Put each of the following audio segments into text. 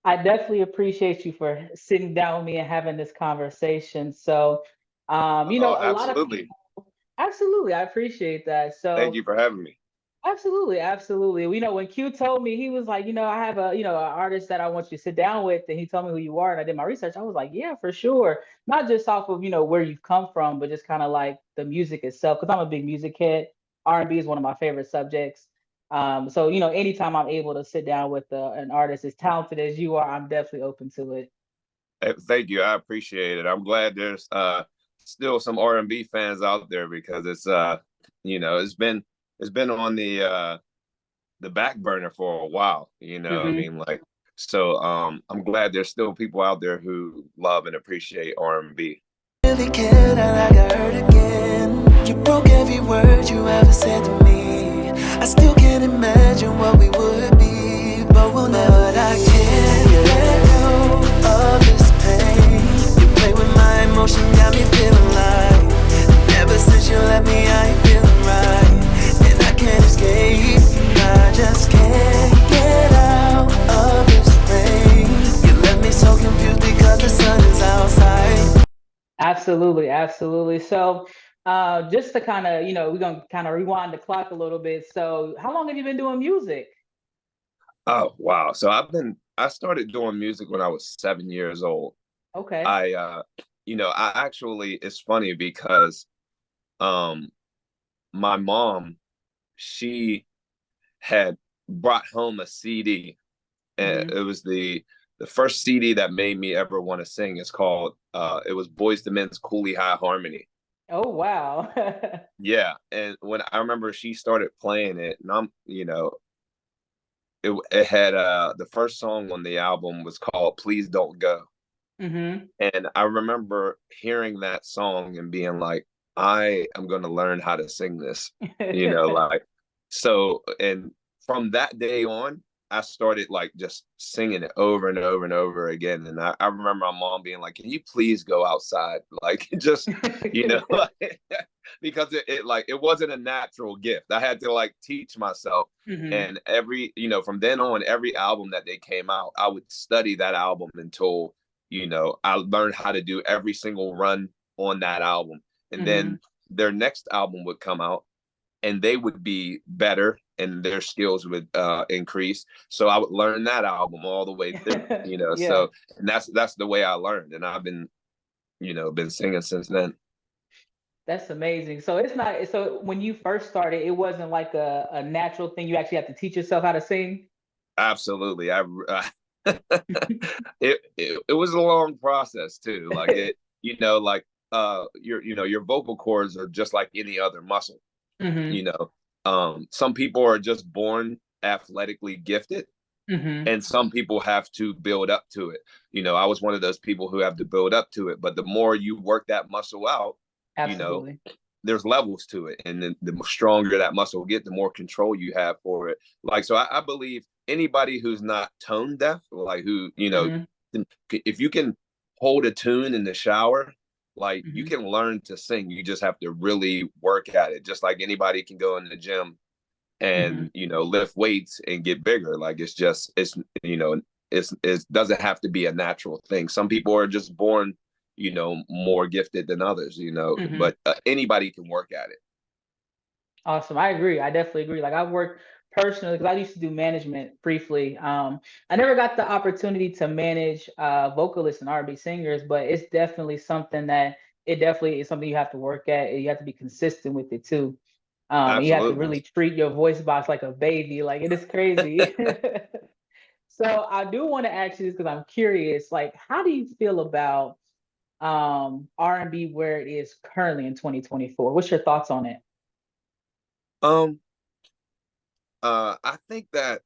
I definitely appreciate you for sitting down with me and having this conversation. So, Oh, a lot of absolutely. people, absolutely, I appreciate that. Thank So, you for having me. absolutely, absolutely. When Q told me, he was like, I have an artist that I want you to sit down with, and he told me who you are, and I did my research. I was like, yeah, for sure. Not just off of, where you've come from, but just kind of like the music itself, because I'm a big music head. R&B is one of my favorite subjects. So, anytime I'm able to sit down with an artist as talented as you are, I'm definitely open to it. Thank you. I appreciate it. I'm glad there's still some R&B fans out there because it's been on the back burner for a while. I Hmm. mean, like, so I'm glad there's still people out there who love and appreciate R&B. Really cared and I got hurt again. You broke every word you ever said to me. I still can't imagine what we would be, but we'll never. But I can't let go of this pain. You play with my emotion, got me feeling like ever since you left me, I ain't feeling right, and I can't escape. I just can't get out of this pain. You left me so confused because the sun is outside. Absolutely, absolutely. So, just to kind of, we're gonna kind of rewind the clock a little bit. So, how long have you been doing music? Oh, wow. So I started doing music when I was 7 years old. Okay. I actually, it's funny because um my mom, she had brought home a CD. And Hmm. it was the first CD that made me ever want to sing. It's called it was Boys to Men's Coolie High Harmony. Oh, wow. Yeah, and when I remember she started playing it, and it had the first song on the album was called Please Don't Go. Hmm. And I remember hearing that song and being like, I am going to learn how to sing this, like, so, and from that day on, I started like just singing it over and over and over again. And I remember my mom being like, can you please go outside? Like, just, like, because it wasn't a natural gift. I had to like teach myself. Hmm. And from then on, every album that they came out, I would study that album until I learned how to do every single run on that album. And Hmm. then their next album would come out and they would be better and their skills would increase. So I would learn that album all the way through, Yeah, so and that's the way I learned. And I've been singing since then. that's amazing. So it's not so when you first started, it wasn't like a natural thing. You actually have to teach yourself how to sing. Absolutely. It was a long process too. Like like your vocal cords are just like any other muscle. you Hmm. know some people are just born athletically gifted, Hmm. and some people have to build up to it. I was one of those people who have to build up to it, but the more you work that muscle out, you know Absolutely. there's levels to it, and then the stronger that muscle will get, the more control you have for it. Like, so I believe anybody who's not tone deaf, like, who Hmm. if you can hold a tune in the shower, like, you Hmm. can learn to sing. You just have to really work at it, just like anybody can go in the gym Hmm. and lift weights and get bigger. Like, it doesn't have to be a natural thing. Some people are just born more gifted than others, Hmm. but anybody can work at it. Awesome. I agree. I definitely agree. Like I've worked personally because I used to do management briefly. I never got the opportunity to manage vocalists and R&B singers, but it's definitely something that it definitely is something you have to work at. And you have to be consistent with it too. You have to Absolutely. really treat your voice box like a baby. Like it is crazy. So I do want to ask you this because I'm curious. Like, how do you feel about R&B where it is currently in 2024? What's your thoughts on it? um I think that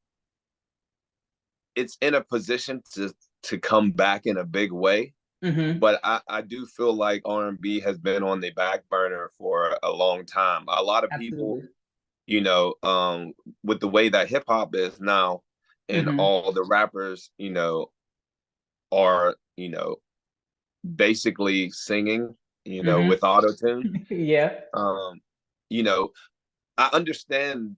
it's in a position to come back in a big way, Hmm. but I do feel like R&B has been on the back burner for a long time. A lot of people, Absolutely. you know, um, with the way that hip hop is now, and Hmm. all the rappers, are, basically singing, Hmm. with auto tune. Yeah. Um, you know, I understand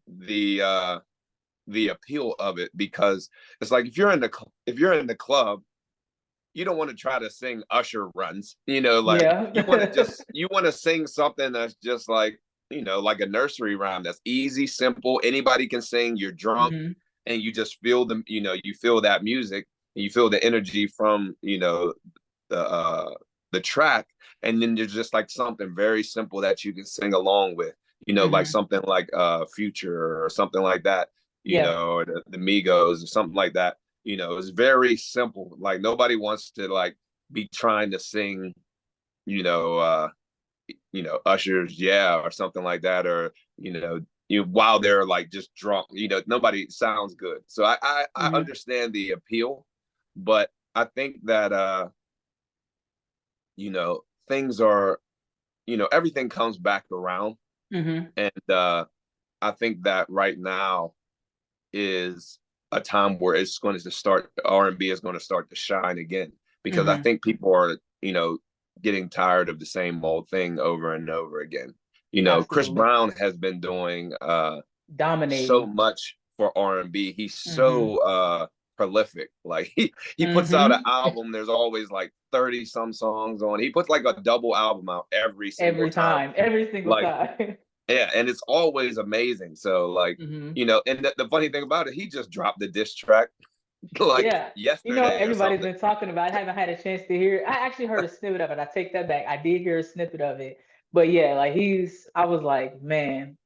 the appeal of it, because it's like if you're in the club, you don't want to try to sing Usher runs, like Yeah. you want to sing something that's just like, like a nursery rhyme that's easy, simple, anybody can sing. You're drunk Hmm. and you just feel them, you feel that music and you feel the energy from, the track, and then there's just like something very simple that you can sing along with, like Hmm. something like Future or something like that, Yeah. or the Migos or something like that. It's very simple. Like nobody wants to like be trying to sing, you know, uh, Usher's "Yeah" or something like that, or while they're like just drunk. Nobody sounds good. So I Hmm. understand the appeal, but I think that things are, everything comes back around, Hmm. and I think that right now is a time where it's going to start, R&B is going to start to shine again, because I Hmm. think people are, getting tired of the same old thing over and over again. Chris Absolutely. Brown has been doing so Dominating. much for R&B. He's Hmm. so prolific. Like he puts out an Hmm. album, there's always like 30 some songs on. He puts like a double album out every single Every time. time, every single Like, time. yeah, and it's always amazing. So like, Hmm. and the funny thing about it, he just dropped the diss track like Yeah. yesterday or Everybody's something. been talking about it. I haven't had a chance to hear it. I actually heard a snippet of it. I take that back. I did hear a snippet of it. But yeah, like I was like, man.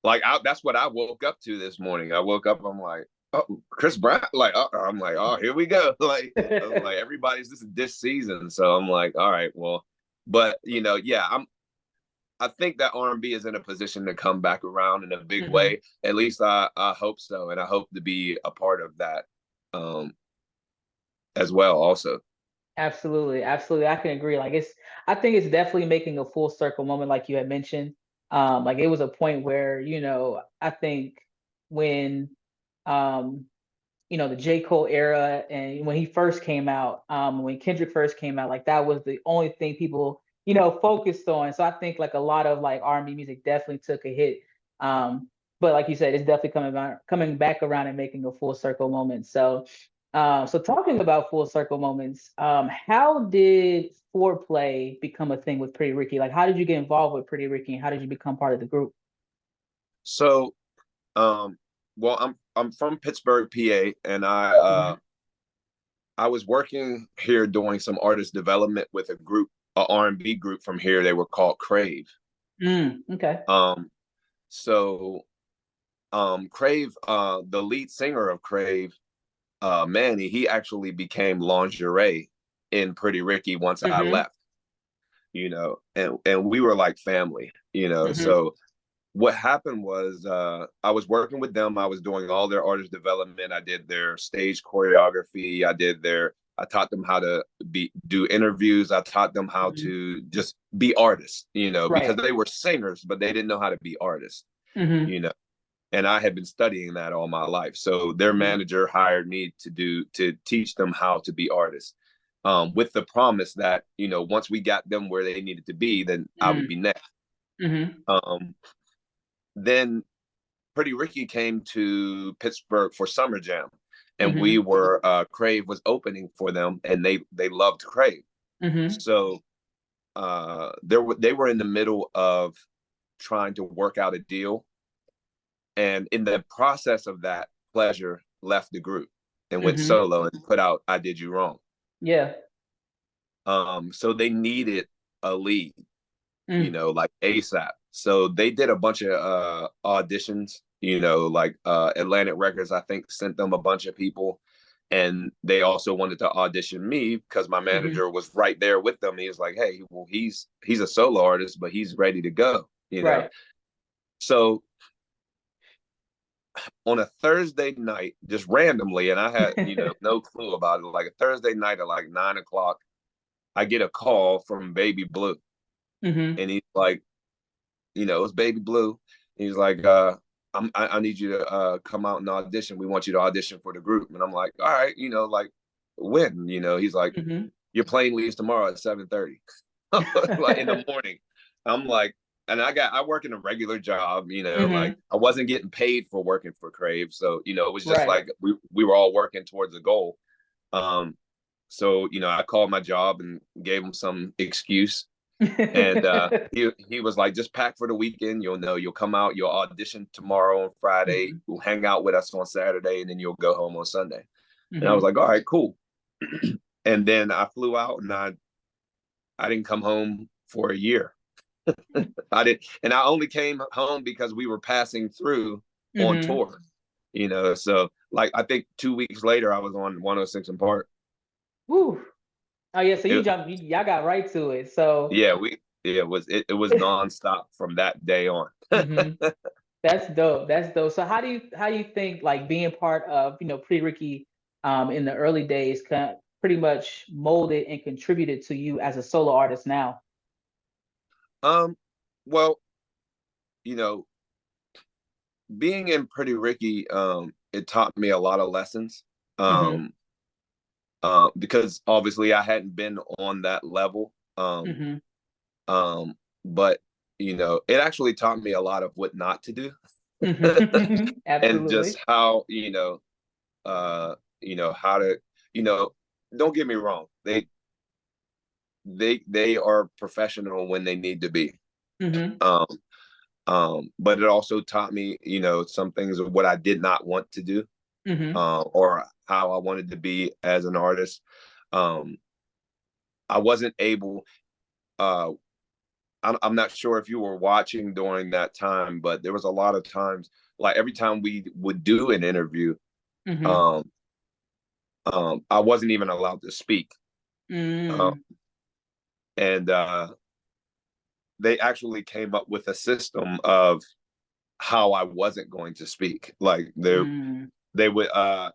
Like that's what I woke up to this morning. I woke up, I'm like, oh, Chris Brown. Like, I'm like, oh, here we go. Like, I was like, everybody's this season. So I'm like, all right, well, but yeah, I think that R&B is in a position to come back around in a big Hmm. way. At least I hope so, and I hope to be a part of that um as well. Also, Absolutely, absolutely. I can agree. I think it's definitely making a full circle moment, like you had mentioned. Like it was a point where, I think when, um, the J. Cole era and when he first came out, when Kendrick first came out, like that was the only thing people, focused on. So I think like a lot of like R&B music definitely took a hit. Um, but like you said, it's definitely coming back around and making a full circle moment. So talking about full circle moments, how did foreplay become a thing with Pretty Ricky? Like, how did you get involved with Pretty Ricky, and how did you become part of the group? so well, I'm from Pittsburgh, PA, and Hmm. I was working here doing some artist development with a R&B group from here. They were called Crave. Okay. Um, so Crave, the lead singer of Crave, Manny, he actually became Lingerie in Pretty Ricky once I Hmm. left, and we were like family, Hmm. So what happened was I was working with them. I was doing all their artist development. I did their stage choreography. I taught them how to do interviews. I taught them how Hmm. to just be artists, because Right. they were singers, but they didn't know how to be artists, Hmm. you know. And I had been studying that all my life. So their Hmm. manager hired me to teach them how to be artists. With the promise that, once we got them where they needed to be, then I would be next. Hmm. Um, then Pretty Ricky came to Pittsburgh for Summer Jam, and we Hmm. were Crave was opening for them, and they loved Crave. Hmm. So they were in the middle of trying to work out a deal, and in the process of that, Pleasure left the group and went Hmm. solo and put out "I Did You Wrong." Yeah. So they needed a lead, Mm. like ASAP. So they did a bunch of auditions, like Atlantic Records, I think, sent them a bunch of people. And they also wanted to audition me because my Hmm. manager was right there with them. He was like, hey, well, he's a solo artist, but he's ready to go. Right. So on a Thursday night, just randomly, and I had, no clue about it, like a Thursday night at like 9 o'clock, I get a call from Baby Blue. Hmm. And he's like, it's Baby Blue. He's like, I need you to come out and audition. We want you to audition for the group. And I'm like, all right, like when? He's like, Hmm. your plane leaves tomorrow at 7:30, like in the morning. I'm like, and I work in a regular job, like Mm-hmm. I wasn't getting paid for working for Crave. So, it was just Right. like we were all working towards a goal. Um, so, I called my job and gave him some excuse. And he was like, just pack for the weekend. You'll come out, you'll audition tomorrow and Friday, Mm-hmm. you'll hang out with us on Saturday, and then you'll go home on Sunday. And I was Mm-hmm. like, all right, cool. And then I flew out and I didn't come home for a year. I did, and I only came home because we were passing through on Mm-hmm. tour. So like I think 2 weeks later I was on 106 and Park. Woo. Oh yeah, so It, y'all got right to it. So yeah, it was nonstop from that day on. hmm that's dope. That's dope. So how do you think like being part of, Pretty Ricky in the early days pretty much molded and contributed to you as a solo artist now? um, well, you know, being in Pretty Ricky, it taught me a lot of lessons. Mm-hmm. Um, because obviously I hadn't been on that level. Mm-hmm. Um, but it actually taught me a lot of what not to do. Mm-hmm. And just Absolutely. how, how to, you know, don't get me wrong. They are professional when they need to be. Mm-hmm. Um, but it also taught me, some things of what I did not want to do, Mm-hmm. or how I wanted to be as an artist. Um, I wasn't able. Uh, I'm not sure if you were watching during that time, but there was a lot of times, like every time we would do an interview, Mm-hmm. um, I wasn't even allowed to speak, uh, Mm-hmm. and they actually came up with a system of how I wasn't going to speak. Like they would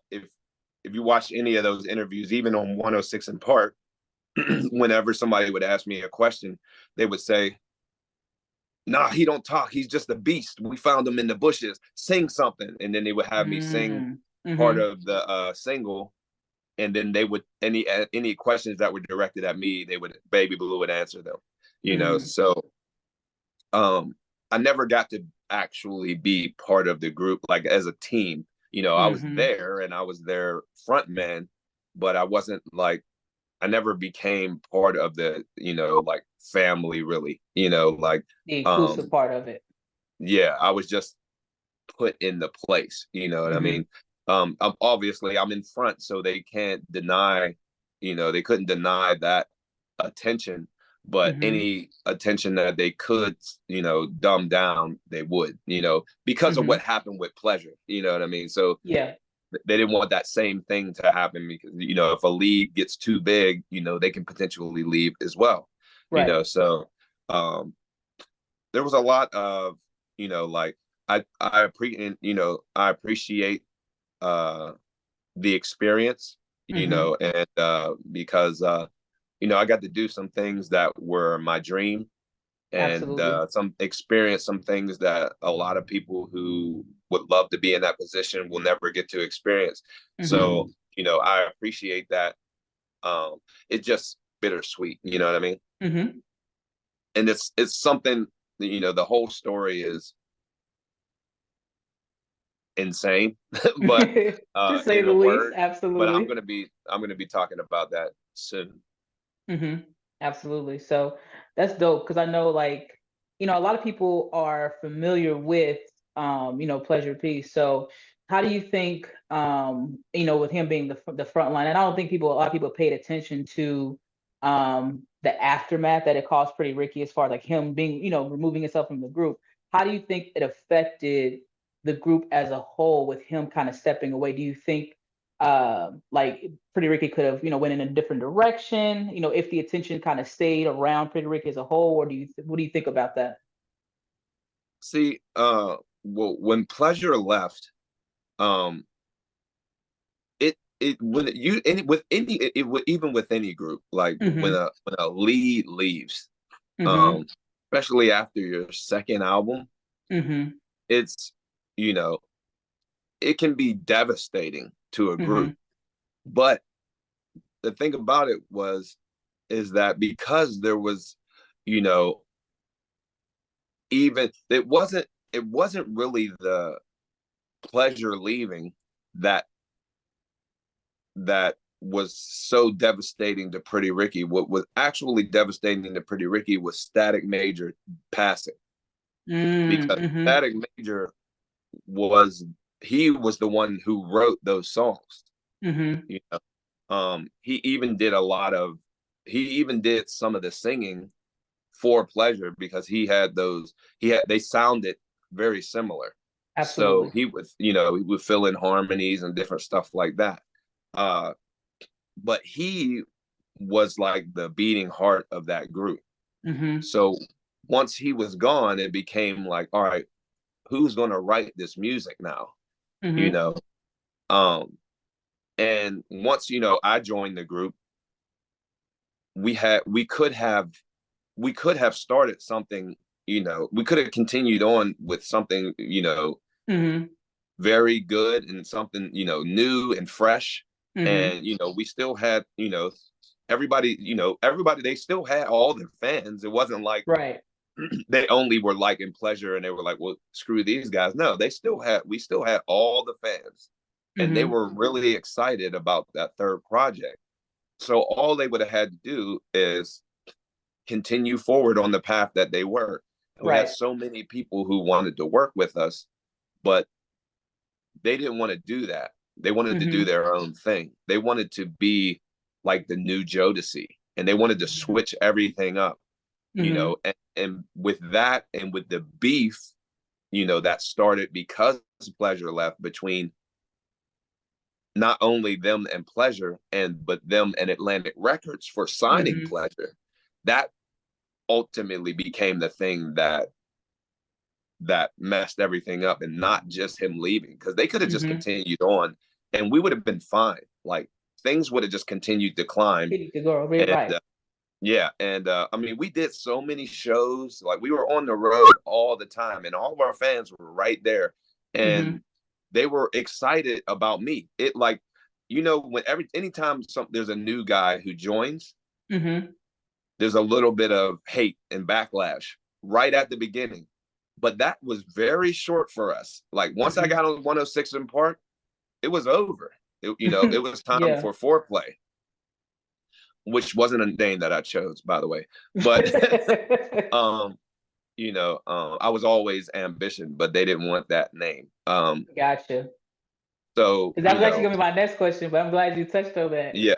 if you watch any of those interviews, even on 106 in Park, whenever somebody would ask me a question, they would say, "Nah, he don't talk. He's just a beast. We found him in the bushes. Sing something." And then they would have me sing Mm-hmm. part Mm-hmm. of the single, and then they would any questions that were directed at me, they would Baby Blue would answer them. Mm-hmm. So um I never got to actually be part of the group like as a team. I was Mm-hmm. there and I was their front man, but I wasn't like I never became part of the, like family really, like The inclusive um part of it. yeah, I was just put in the place, you know what I Mm-hmm. mean? Obviously I'm in front, so they can't deny, they couldn't deny that attention, but Mm-hmm. any attention that they could, dumb down, they would, because of Mm-hmm. what happened with Pleasure, you know what I mean? So Yeah. they didn't want that same thing to happen because, if a lead gets too big, they can potentially leave as well, Right. so um there was a lot of, like I appreciate uh the experience, Mm-hmm. and because I got to do some things that were my dream, and Absolutely. some experience some things that a lot of people who would love to be in that position will never get to experience. Mm-hmm. So, I appreciate that. It's just bittersweet, you know what I mean? Mm-hmm. And it's something, the whole story is insane, but To say in the a least, word. But I'm absolutely. gonna be I'm gonna be talking about that soon. Mm-hmm. Absolutely. So that's dope because I know, like, a lot of people are familiar with, Pleasure P. So how do you think, with him being the front line, and I don't think a lot of people paid attention to the aftermath that it caused Pretty Ricky as far as like him being, removing himself from the group. How do you think it affected the group as a whole with him kind of stepping away? Do you think like Pretty Ricky could have, went in a different direction, if the attention kind of stayed around Pretty Ricky as a whole, or what do you think about that? See, well, when Pleasure left, um, it when you any with any even with any group, like when Mm-hmm. a lead leaves, Mm-hmm. especially after your second album, Mm-hmm. it's you know it can be devastating to a Mm-hmm. group. But the thing about it is that because there was, you know, even it wasn't really the pleasure leaving that was so devastating to Pretty Ricky. What was actually devastating to Pretty Ricky was Static Major passing, because Static Major was the one who wrote those songs. You know, he even did some of the singing for Pleasure, because they sounded very similar. Absolutely. So he would fill in harmonies and different stuff like that. But he was like the beating heart of that group. So once he was gone, it became like, all right, who's going to write this music now? You know, and once, I joined the group, we could have started something, we could have continued on with something, very good, and something, new and fresh. And, we still had, everybody, they still had all their fans. It wasn't like they only were liking Pleasure and they were like, well, screw these guys. No, we still had all the fans, and they were really excited about that third project. So all they would have had to do is continue forward on the path that they were. We had so many people who wanted to work with us, but they didn't want to do that. They wanted to do their own thing. They wanted to be like the new Jodeci, and they wanted to switch everything up, and with that, and with the beef, that started because Pleasure left, between not only them and Pleasure, but them and Atlantic Records for signing Pleasure. That ultimately became the thing that messed everything up, and not just him leaving, because they could have just continued on and we would have been fine. Like, things would have just continued to climb. I mean, we did so many shows. Like, we were on the road all the time, and all of our fans were right there, and they were excited about me. It, like, anytime there's a new guy who joins, there's a little bit of hate and backlash right at the beginning. But that was very short for us. Like, once I got on 106 in Park, it was over. It was time for Foreplay, which wasn't a name that I chose, by the way. But I was always Ambition, but they didn't want that name. Gotcha. So that was actually gonna be my next question, but I'm glad you touched on that. Yeah.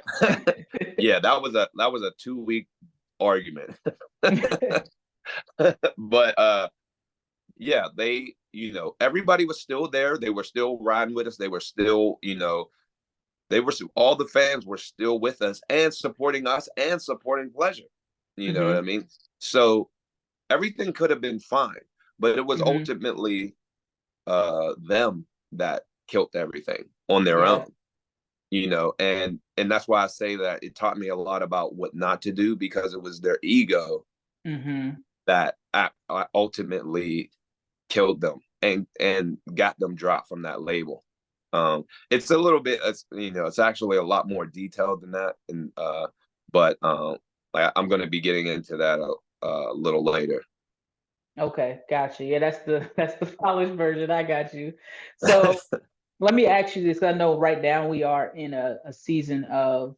Yeah, that was a 2-week argument. But yeah, they, everybody was still there. They were still riding with us. They were still, all the fans were still with us and supporting us and supporting Pleasure. You know what I mean? So everything could have been fine, but it was ultimately them that killed everything on their own. And that's why I say that it taught me a lot about what not to do, because it was their ego that ultimately killed them and got them dropped from that label. It's a little bit, it's actually a lot more detailed than that, and but I'm going to be getting into that a little later. Okay, gotcha. Yeah, that's the polished version. I got you. So let me ask you this. I know right now we are in a season of,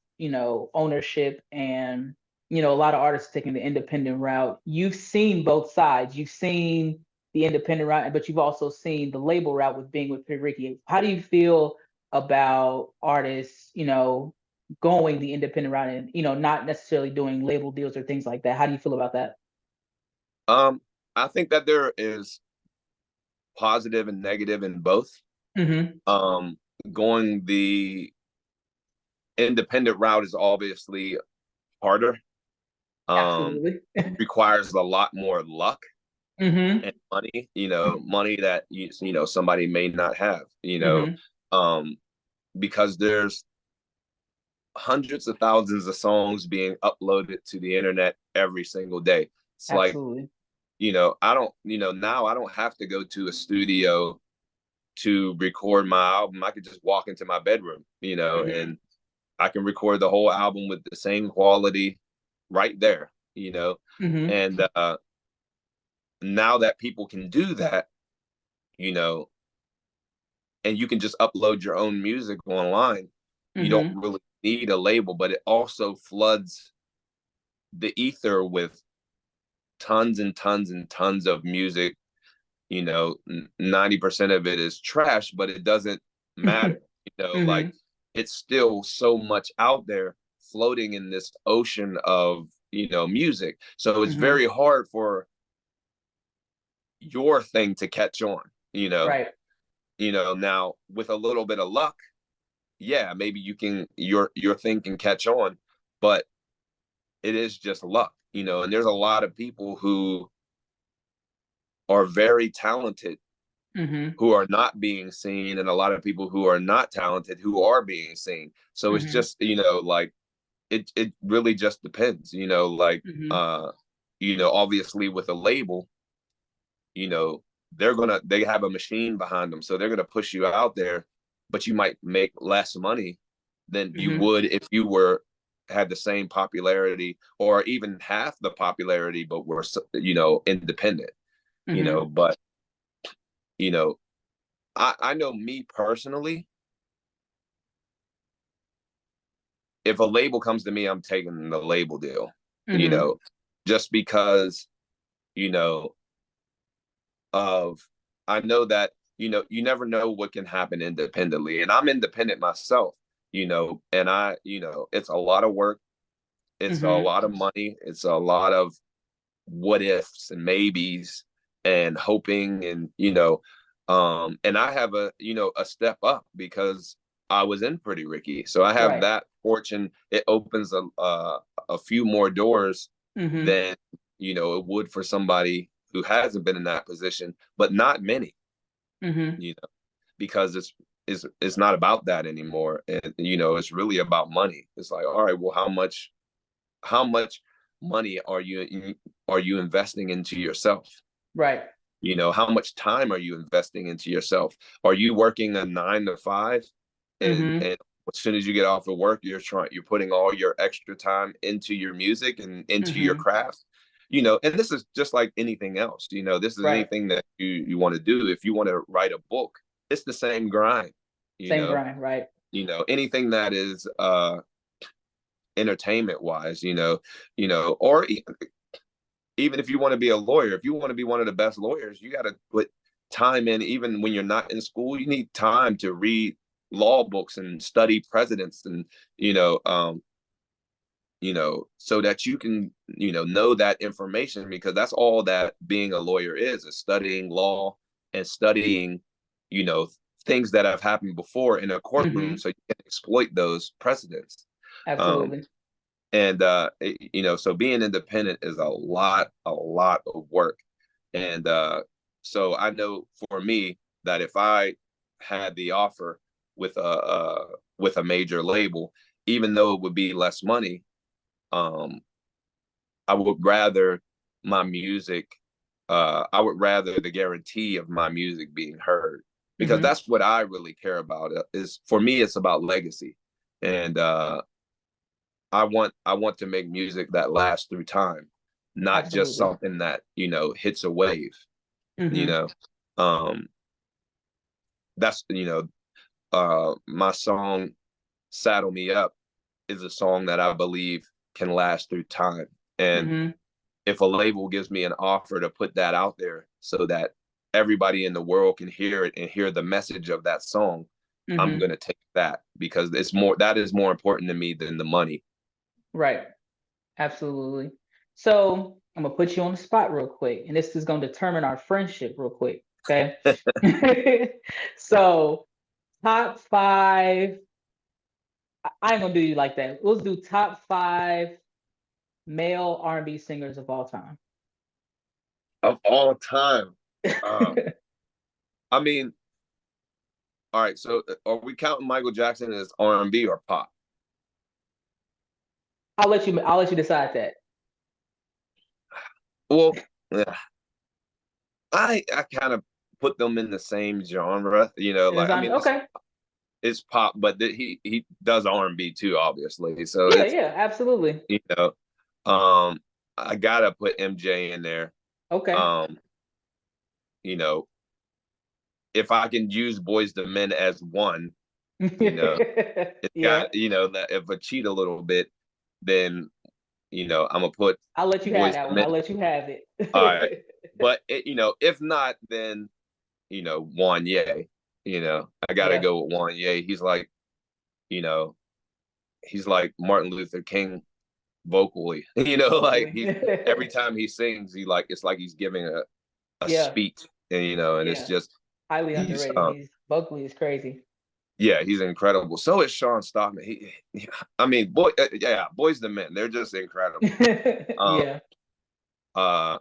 ownership, and, a lot of artists taking the independent route. You've seen both sides. You've seen the independent route, but you've also seen the label route with being with Pretty Ricky. How do you feel about artists, going the independent route and, not necessarily doing label deals or things like that? How do you feel about that? I think that there is positive and negative in both. Going the independent route is obviously harder. Requires a lot more luck and money, money that somebody may not have, because there's hundreds of thousands of songs being uploaded to the internet every single day. It's like, I don't, now I don't have to go to a studio to record my album. I could just walk into my bedroom, and I can record the whole album with the same quality right there, and now that people can do that, you know, and you can just upload your own music online, you don't really need a label, but it also floods the ether with tons and tons and tons of music. 90% of it is trash, but it doesn't matter. Like, it's still so much out there floating in this ocean of music. So it's very hard for your thing to catch on. Right. Now with a little bit of luck, yeah, maybe your thing can catch on, but it is just luck. And there's a lot of people who are very talented who are not being seen, and a lot of people who are not talented who are being seen. So it's just like it really just depends. Like obviously with a label, they have a machine behind them, so they're gonna push you out there, but you might make less money than you would if you had the same popularity or even half the popularity, but were independent. But I know me personally, if a label comes to me, I'm taking the label deal, just because, I know that, you never know what can happen independently. And I'm independent myself, and it's a lot of work. It's a lot of money. It's a lot of what ifs and maybes and hoping, and, and I have a step up because I was in Pretty Ricky. So I have that fortune. It opens a few more doors than, it would for somebody who hasn't been in that position, but not many, because it's not about that anymore. And, it's really about money. It's like, all right, well, how much money are you investing into yourself? Right. How much time are you investing into yourself? Are you working a 9 to 5? And as soon as you get off of work, you're putting all your extra time into your music and into your craft, and this is just like anything else. This is anything that you want to do. If you want to write a book, it's the same grind. Grind, right? Anything that is entertainment wise, or even if you want to be a lawyer, if you want to be one of the best lawyers, you got to put time in. Even when you're not in school, you need time to read law books and study precedents, and so that you can know that information, because that's all that being a lawyer is studying law and studying things that have happened before in a courtroom, so you can exploit those precedents. Absolutely. And so being independent is a lot of work. And so I know for me that if I had the offer with a major label, even though it would be less money, I would rather my music, I would rather the guarantee of my music being heard, because that's what I really care about. Is, for me, it's about legacy. And I want to make music that lasts through time, not just something that, hits a wave. That's, my song Saddle Me Up is a song that I believe can last through time. And if a label gives me an offer to put that out there so that everybody in the world can hear it and hear the message of that song, I'm going to take that, because that is more important to me than the money. Right. Absolutely. So I'm gonna put you on the spot real quick, and this is gonna determine our friendship real quick. Okay. So top 5. I ain't gonna do you like that. Let's do top 5 male R&B singers of all time. Of all time. I mean, all right. So are we counting Michael Jackson as R&B or pop? I'll let you decide that. Well, yeah. I kind of put them in the same genre, like, I mean, okay. It's pop, but he does R&B too, obviously. So yeah, absolutely. I gotta put MJ in there. Okay. you know, if I can use Boys to Men as one, you know, it's Yeah, got, you know, that if I cheat a little bit, then, you know, I'm gonna put I'll let you have Boys that to one. I'll Men. let you have All right. it. But it, you know, if not, then, you know, Wanye, you know, I gotta Yeah. go with Wanye. He's like, you know, he's like Martin Luther King vocally. You know, like Vocally. he every time he sings, he like it's like he's giving a Yeah, speech, and you know, and it's yeah. just Highly he's underrated. He's vocally is crazy. yeah, he's incredible. So is Sean Stockman. I mean, boy, yeah, Boys the Men, they're just incredible. Um, Yeah. uh,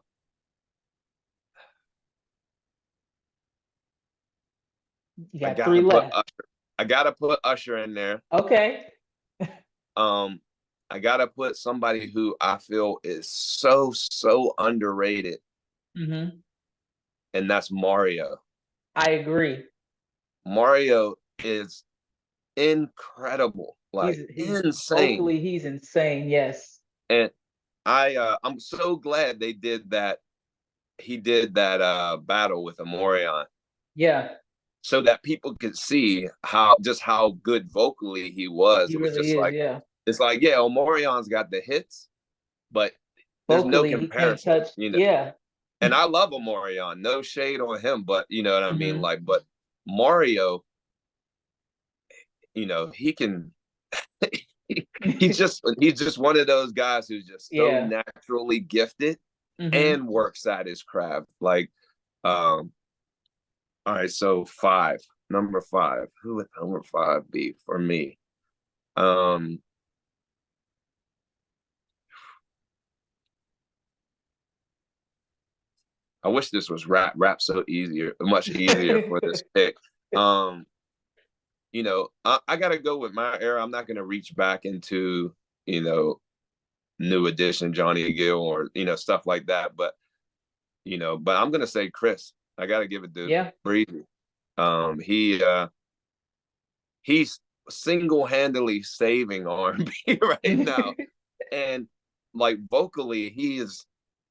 You I got three gotta put left. Usher. I gotta put Usher in there. Okay. Um, I gotta put somebody who I feel is so underrated, Hmm. and that's Mario. I agree. Mario is incredible, like He's insane. vocally he's insane. Yes. And I'm so glad they did that. He did that battle with Amorion Yeah. so that people could see how good vocally he was. He It was really just is. like Yeah. it's like yeah, Omorion's got the hits, but there's no Vocally, he can't comparison, touch. you know. Yeah. And I love Omorion, no shade on him, but you know what I mean. Hmm. Like, but Mario, you know, he can. He's just one of those guys who's just so Yeah. naturally gifted Hmm. and works at his craft. Like, all right, so number five. Who would number five be for me? Um, I wish this was rap. Rap so easier, much easier for this pick. Um, you know, I gotta go with my era. I'm not gonna reach back into, you know, New Edition, Johnny Gill, or you know, stuff like that. But you know, but I'm gonna say Chris. I gotta give it to Yeah. Breezy. He's single-handedly saving R&B right now, and like vocally, he is,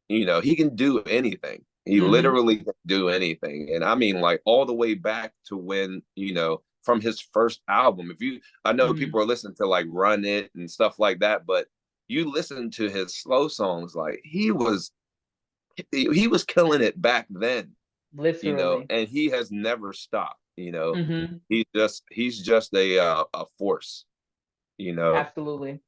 you know, he can do anything. He Hmm. literally can do anything, and I mean, like all the way back to when you know from his first album. I know Hmm. people are listening to like Run It and stuff like that, but you listen to his slow songs, like he was killing it back then, you know, Literally. and he has never stopped. You know, Hmm. he's just a force, you know. Absolutely.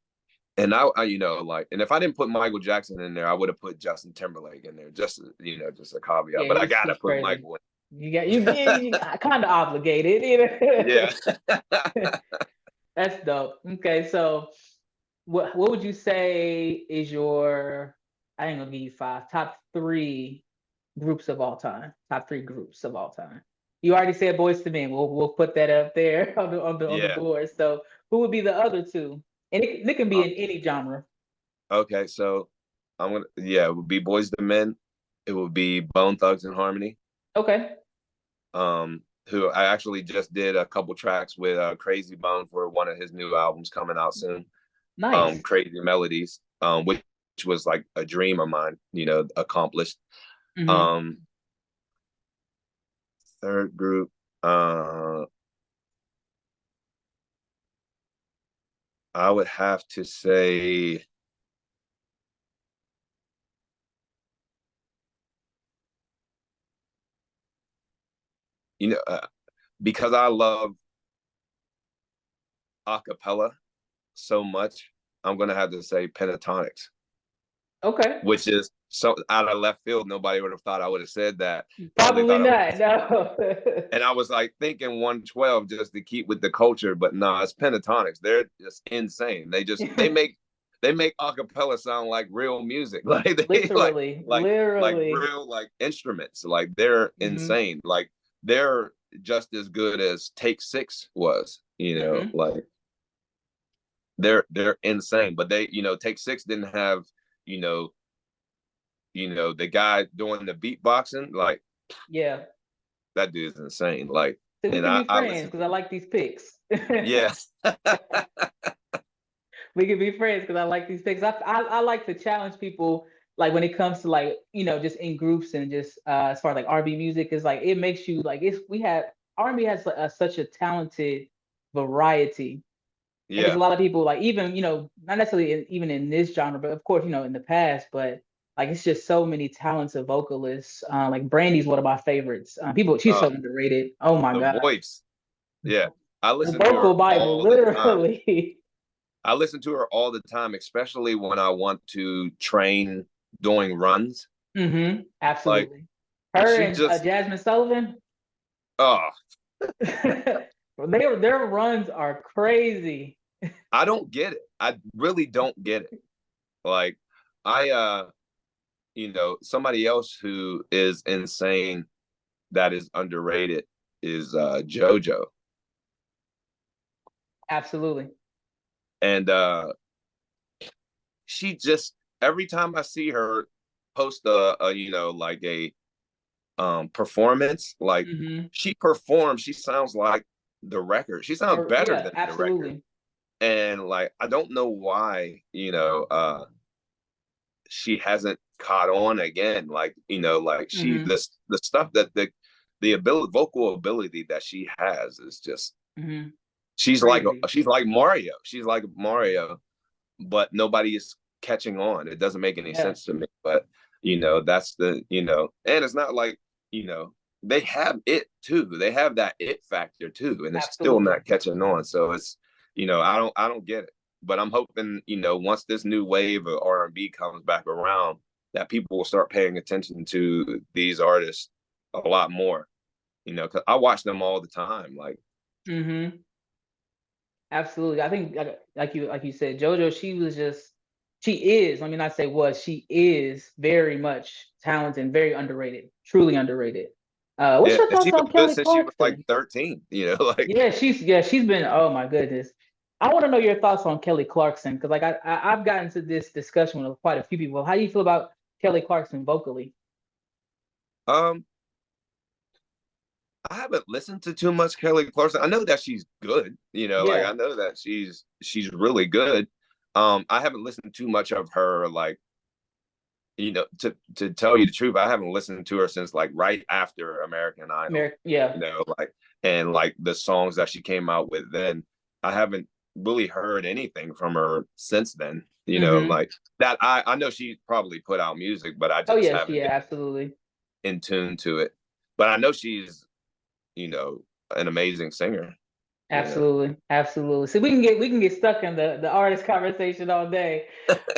And I, you know, like, and if I didn't put Michael Jackson in there, I would have put Justin Timberlake in there, just you know, just a caveat. Yeah. But I gotta He's put crazy. Michael in. You kind of obligated. You know? Yeah. That's dope. Okay, so what would you say is your, I ain't gonna give you five, top three groups of all time. Top three groups of all time. You already said Boys to Men. We'll put that up there on the Yeah. board. So who would be the other two? And it can be Uh, in any genre. okay, so it would be Boys to Men. It would be Bone Thugs and Harmony. Okay. Who I actually just did a couple tracks with Crazy Bone for one of his new albums coming out soon. Nice. Crazy Melodies, which was like a dream of mine, you know, accomplished. Hmm. Um, third group, I would have to say, you know, because I love acapella so much, I'm gonna have to say Pentatonics, Okay. which is so out of left field. Nobody would have thought I would have said that. Probably Probably thought I would not. No. and I was like thinking 112 just to keep with the culture, but no, it's Pentatonics. They're just insane. They make acapella sound like real music, like they Literally. like Literally. real like instruments. Like they're Hmm. insane. Like they're just as good as Take Six was. You know, Hmm. like they're insane. But they, you know, Take Six didn't have, you know, the guy doing the beatboxing. Like Yeah. that dude's insane. Like, So we and can be I friends listen because to I him. like these picks. Yes. We can be friends because I like these picks. I like to challenge people like when it comes to like, just in groups and just as far as like R&B music is like, it makes you like, R&B has such a talented variety. And there's Yeah. a lot of people like, even, not necessarily even in this genre, but of course, in the past, but like it's just so many talented vocalists. Like Brandy's one of my favorites. She's Uh, so underrated. Oh my the God. voice. Yeah. I The listen to her vocal Bible, all the time. literally. I listen to her all the time, especially when I want to train doing runs. Like Absolutely. Her she and just, Jasmine Sullivan, oh, their runs are crazy. I don't get it. I really don't get it. Like I somebody else who is insane that is underrated is JoJo. Absolutely. And she just, every time I see her post like a performance, like hmm she performs, she sounds like the record. She sounds better Yeah, than the record. absolutely. And like I don't know why, she hasn't caught on again. Like, like hmm the stuff that the ability, vocal ability that she has is just, hmm she's like Crazy. she's like Mario. She's like Mario, but nobody is catching on. It doesn't make any Yeah, sense to me. But that's and it's not like, they have it too. They have that it factor too, and it's still absolutely. not catching on. So it's, I don't get it. But I'm hoping, once this new wave of R&B comes back around, that people will start paying attention to these artists a lot more. Because I watch them all the time. Like, hmm Absolutely. I think like you said, JoJo, she is, let me not say was, she is very much talented and very underrated, truly underrated. What's yeah, your and thoughts she's been on good Kelly since she was like Clarkson? 13. Like, She's been, oh my goodness. I want to know your thoughts on Kelly Clarkson, because like I've gotten to this discussion with quite a few people. How do you feel about Kelly Clarkson vocally? um, I haven't listened to too much Kelly Clarkson. I know that she's good, like Yeah. I know that she's really good. I haven't listened too much of her, like, to tell you the truth, I haven't listened to her since like right after American Idol, Yeah. like, and like the songs that she came out with then. I haven't really heard anything from her since then, hmm like that. I know she probably put out music, but I Oh just yes, haven't yeah, been absolutely. in tune to it. But I know she's, an amazing singer, you know. Absolutely, absolutely. So we can get stuck in the artist conversation all day,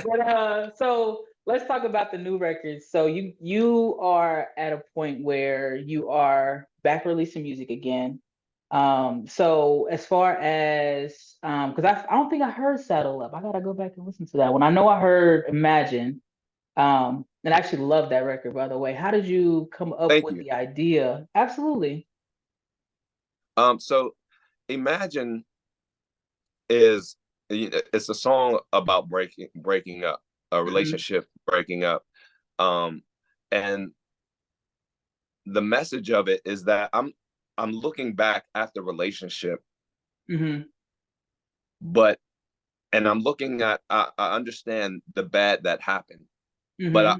but so let's talk about the new records. So you are at a point where you are back releasing music again. So as far as because I don't think I heard Saddle Up. I gotta go back and listen to that one. I know I heard Imagine. And I actually love that record, by the way. How did you come up Thank with you. the idea? Absolutely. So Imagine is, it's a song about breaking up, a hmm relationship breaking up. Um, and the message of it is that I'm looking back at the relationship, hmm but and I understand the bad that happened, but hmm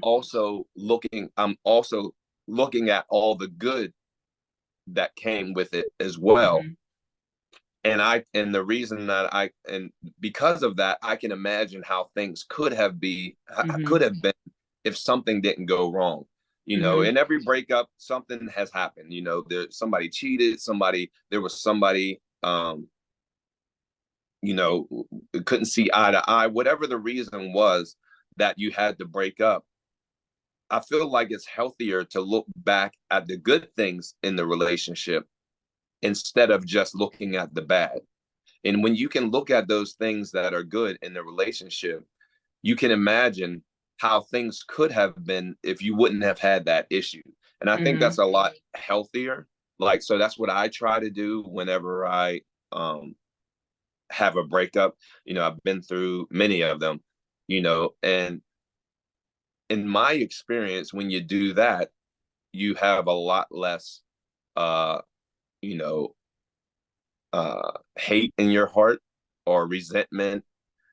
I'm also looking at all the good that came with it as well. hmm And the reason that and because of that, I can imagine how things hmm could have been if something didn't go wrong. hmm In every breakup, something has happened. Somebody cheated, there was somebody, couldn't see eye to eye, whatever the reason was that you had to break up. I feel like it's healthier to look back at the good things in the relationship instead of just looking at the bad. And when you can look at those things that are good in the relationship, you can imagine how things could have been if you wouldn't have had that issue. And I think that's hmm a lot healthier. Like, so that's what I try to do whenever I have a breakup. I've been through many of them, and in my experience, when you do that, you have a lot less, uh, you know, hate in your heart or resentment.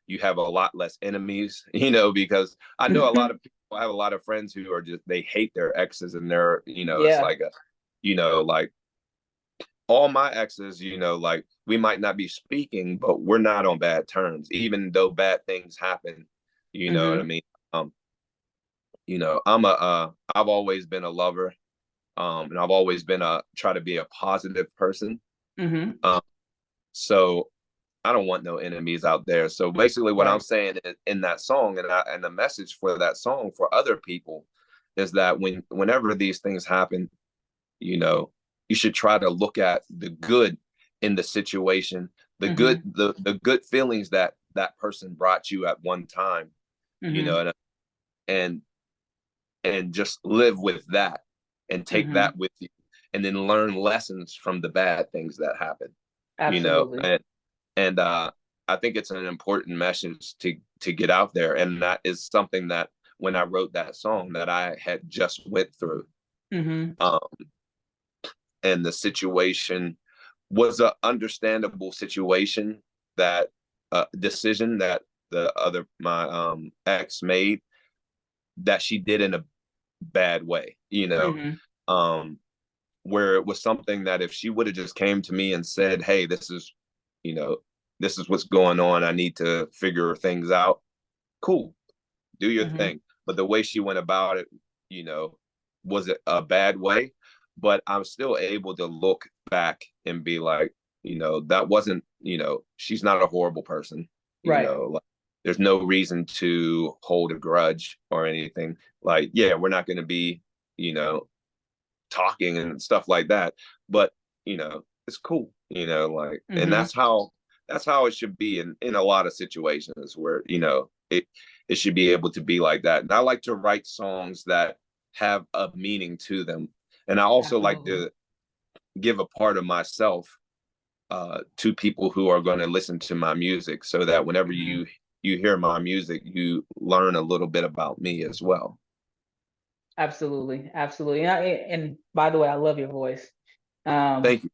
You have a lot less enemies, because I know a lot of people I have a lot of friends who are just, they hate their exes, and they're, it's Yeah. like like all my exes, like we might not be speaking, but we're not on bad terms, even though bad things happen. You know what I Mm-hmm. mean? I've always been a lover, and I've always been try to be a positive person. Mm-hmm. Um, so I don't want no enemies out there. So basically, what I'm Right. saying in that song, and the message for that song for other people, is that whenever these things happen, you know, you should try to look at the good in the situation, the good, Mm-hmm. the good feelings that that person brought you at one time, you Mm-hmm. know, and and just live with that, and take Mm-hmm. that with you, and then learn lessons from the bad things that happen, Absolutely. and I think it's an important message to get out there, and that is something that when I wrote that song that I had just went through, Mm-hmm. um, and the situation was a understandable situation, that decision that the other my ex made, that she did in a bad way, Mm-hmm. um, where it was something that if she would have just came to me and said, hey, you know, this is what's going on, I need to figure things out, cool, do your Mm-hmm. thing. But the way she went about it, you know, was it a bad way? But I'm still able to look back and be like, that wasn't, she's not a horrible person, Right. like, there's no reason to hold a grudge or anything. Like, yeah, we're not going to be, you know, talking and stuff like that, but it's cool, like, and Mm-hmm. that's how it should be in a lot of situations where it should be able to be like that. And I like to write songs that have a meaning to them, and I also like Absolutely. to give a part of myself to people who are going to listen to my music, so that whenever Mm-hmm. you hear my music, you learn a little bit about me as well. Absolutely. Absolutely. And by the way, I love your voice. Um, Thank you.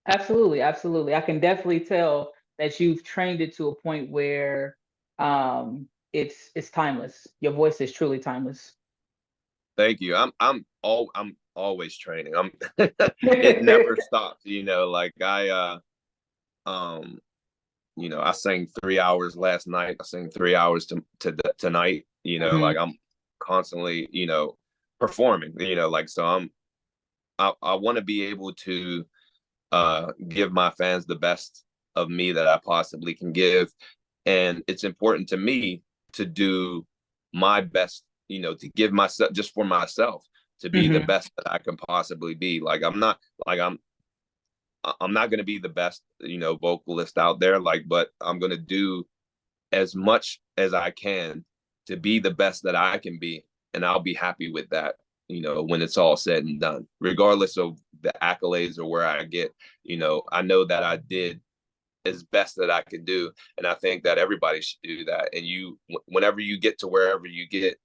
Absolutely, absolutely. I can definitely tell that you've trained it to a point where it's timeless. Your voice is truly timeless. Thank you. I'm always training. It never stops, like um I sang 3 hours last night. I sang 3 hours tonight, Hmm. like I'm constantly, performing, like, so I want to be able to give my fans the best of me that I possibly can give. And it's important to me to do my best, to give myself, just for myself, to be the Hmm. best that I can possibly be. Like, I'm not like I'm not going to be the best, vocalist out there, like, but I'm going to do as much as I can to be the best that I can be, and I'll be happy with that. When it's all said and done, regardless of the accolades or where I get, I know that I did as best that I could do, and I think that everybody should do that. And whenever you get to wherever you get,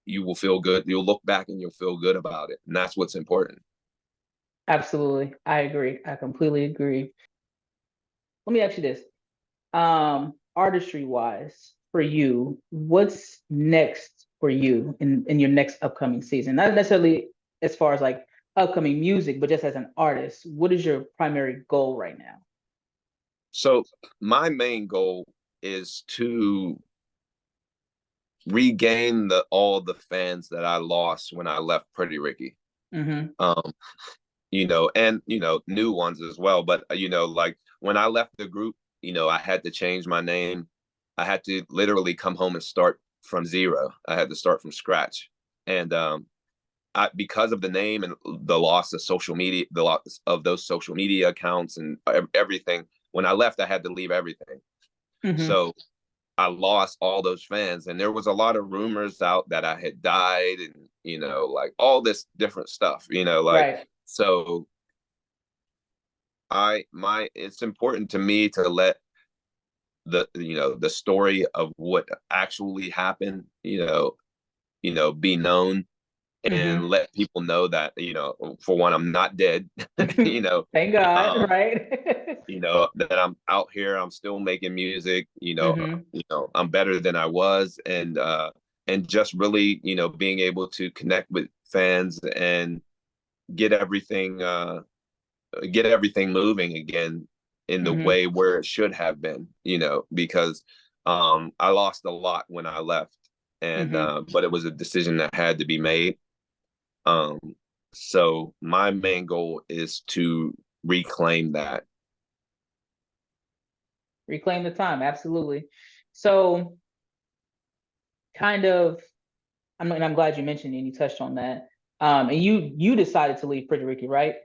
you will feel good. You'll look back and you'll feel good about it, and that's what's important. Absolutely. I agree. I completely agree. Let me ask you this. Artistry wise, for you, what's next for you in your next upcoming season? Not necessarily as far as like upcoming music, but just as an artist, what is your primary goal right now? So my main goal is to regain all the fans that I lost when I left Pretty Ricky. Hmm. Um, and new ones as well. But like, when I left the group, I had to change my name. I had to literally come home and start from zero. I had to start from scratch. And because of the name and the loss of social media, the loss of those social media accounts and everything, when I left, I had to leave everything. Hmm. So I lost all those fans, and there was a lot of rumors out that I had died, and like all this different stuff, like, Right. so it's important to me to let the story of what actually happened, be known, Hmm. and let people know that, for one, I'm not dead. you know Thank God, um right? that I'm out here, I'm still making music, Hmm. I'm better than I was, and and just really, being able to connect with fans and get everything moving again in the way where it should have been, because I lost a lot when I left, and but it was a decision that had to be made. So my main goal is to reclaim that. Reclaim the time, absolutely. So kind of, I'm glad you mentioned it and you touched on that. And you decided to leave Pretty Ricky, right?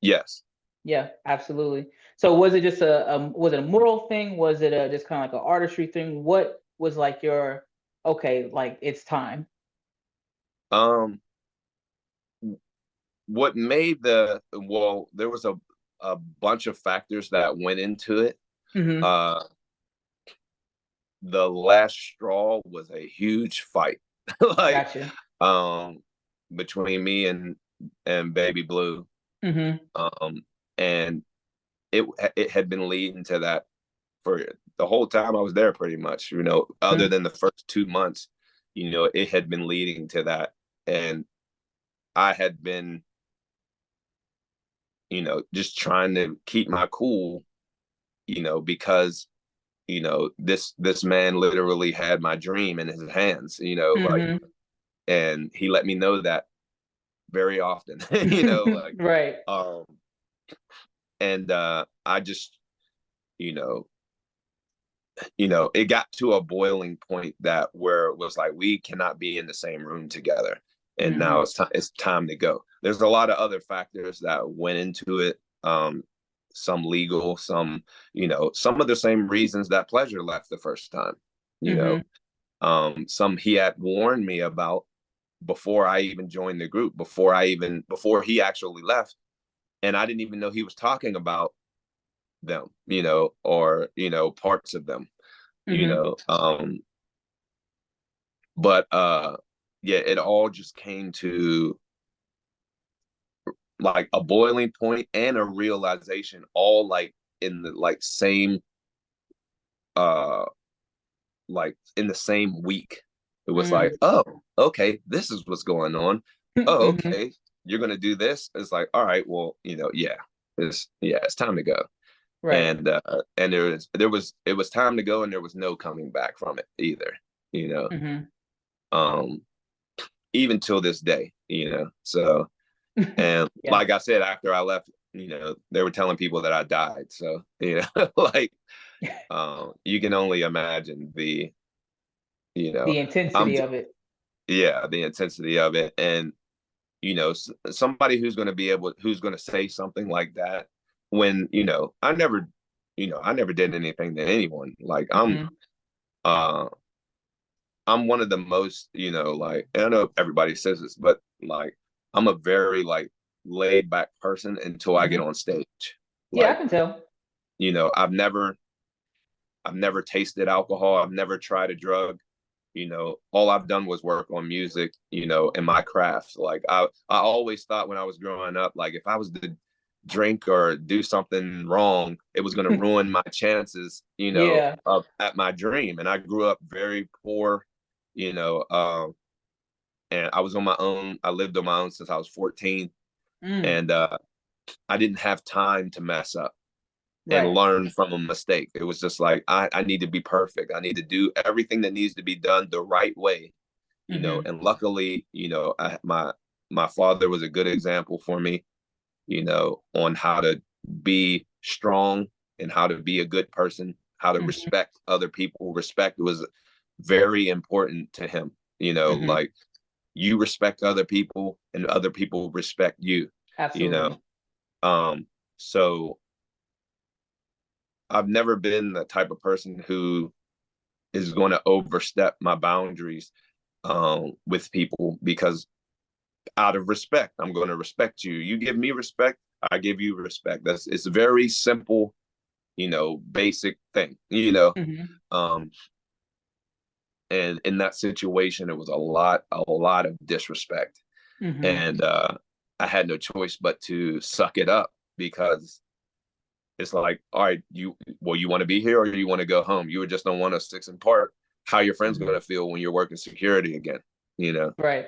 Yes. Yeah, absolutely. So was it just was it a moral thing? Was it just kind of like an artistry thing? What was like your, okay, like it's time? What made there was a bunch of factors that went into it. The last straw was a huge fight, like Gotcha. between me and Baby Blue. And it had been leading to that for the whole time I was there, pretty much, other than the first 2 months, it had been leading to that. And I had been, just trying to keep my cool, because, this man literally had my dream in his hands, like, and he let me know that very often, like, right. And I just, it got to a boiling point that where it was like, we cannot be in the same room together. And now it's time to go. There's a lot of other factors that went into it. Some legal, some, some of the same reasons that Pleasure left the first time, some he had warned me about before I even joined the group, before he actually left. And I didn't even know he was talking about them, or, parts of them, but yeah, it all just came to like a boiling point and a realization, all like in the same like in the same week. It was like, oh, okay, this is what's going on. Oh, okay, you're gonna do this. It's like, all right, well, it's time to go. Right. And it was time to go, and there was no coming back from it either, even till this day, so. And like I said, after I left, they were telling people that I died. So, like, you can only imagine the intensity of it. Yeah, the intensity of it. And, somebody who's going to say something like that when, I never did anything to anyone. Like, I'm one of the most, like, I don't know if everybody says this, but like, I'm a very like laid back person until I get on stage. Yeah, I can tell. I've never tasted alcohol. I've never tried a drug. All I've done was work on music, and my craft. Like I always thought when I was growing up, like if I was to drink or do something wrong, it was going to ruin my chances, at my dream. And I grew up very poor, and I was on my own. I lived on my own since I was 14. And I didn't have time to mess up and learn from a mistake. It was just like, I need to be perfect. I need to do everything that needs to be done the right way, and luckily, my father was a good example for me, on how to be strong and how to be a good person, how to respect other people. Respect was very important to him, like, you respect other people and other people respect you. Absolutely. So I've never been the type of person who is going to overstep my boundaries with people, because out of respect, I'm going to respect you. You give me respect, I give you respect. It's a very simple, basic thing, and in that situation, it was a lot of disrespect. And I had no choice but to suck it up, because it's like, all right, you want to be here or you want to go home? You just don't want us 6 apart how your friends Mhm. going to feel when you're working security again, you know? Right.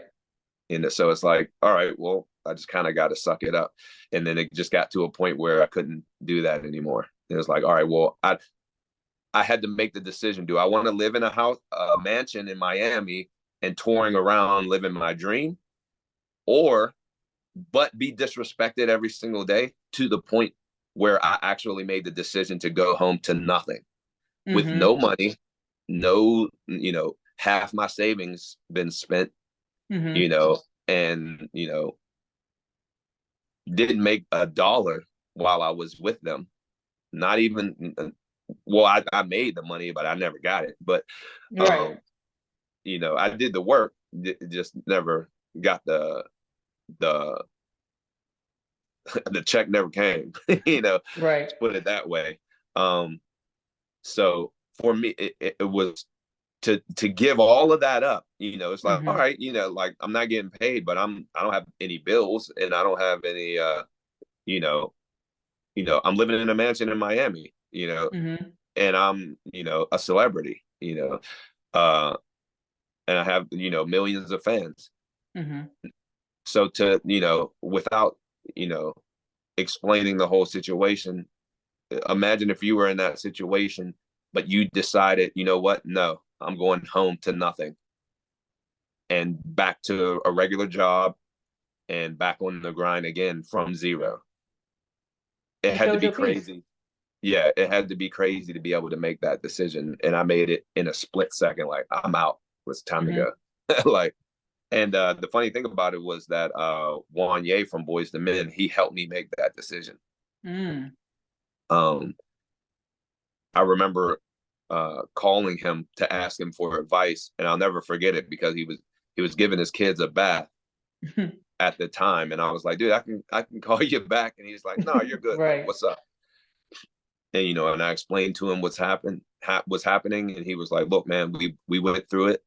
And so it's like, all right, well, I just kind of got to suck it up. And then it just got to a point where I couldn't do that anymore. It was like, all right, well, I had to make the decision. Do I want to live in a mansion in Miami and touring around living my dream, or but be disrespected every single day to the point where I actually made the decision to go home to nothing, with Mhm. no money, no, half my savings been spent, Mhm. and, didn't make a dollar while I was with them. Not even, well, I made the money, but I never got it. But, Right. I did the work, just never got the the check never came, Right. put it that way. Um, so for me, it was to give all of that up. It's like, all Mhm. right, like I'm not getting paid, but I don't have any bills, and I don't have any you know, I'm living in a mansion in Miami, Mhm. and I'm, a celebrity, uh, and I have, millions of fans. Mhm. So to, without, you know, explaining the whole situation, imagine if you were in that situation, but you decided, you know what? No, I'm going home to nothing and back to a regular job and back on the grind again from zero. It You had to chose be your piece. crazy. Yeah, it had to be crazy to be able to make that decision. And I made it in a split second. Like, I'm out. It's time to Mhm. go. Like, and the funny thing about it was that Juan Ye from Boys to Men, he helped me make that decision. Mm. Um, I remember calling him to ask him for advice, and I'll never forget it because he was giving his kids a bath at the time, and I was like, dude, I can call you back, and he's like, no, you're good. Like, Right. what's up? And and I explained to him what's happening, and he was like, look, man, we went through it.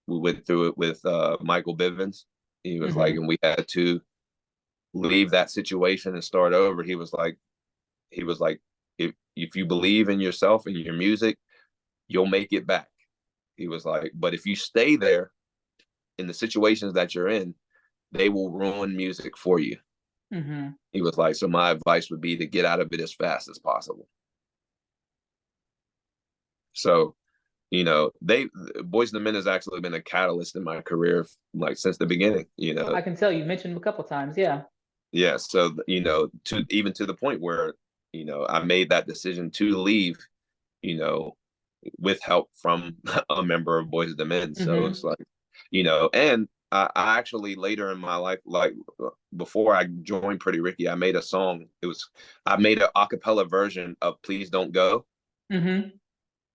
We went through it with Michael Bivins. He was like, Mhm. and we had to leave that situation and start over. He was like, if you believe in yourself and your music, you'll make it back. He was like, but if you stay there in the situations that you're in, they will ruin music for you. Mhm. He was like, so my advice would be to get out of it as fast as possible. So, they Boys and the Men has actually been a catalyst in my career, like since the beginning. I can tell you mentioned him a couple times. Yeah. Yeah. So, to even to the point where, I made that decision to leave, you know, with help from a member of Boys and the Men. So it's Mhm. like, and I actually later in my life, like before I joined Pretty Ricky, I made a song. I made an acapella version of Please Don't Go. Mhm.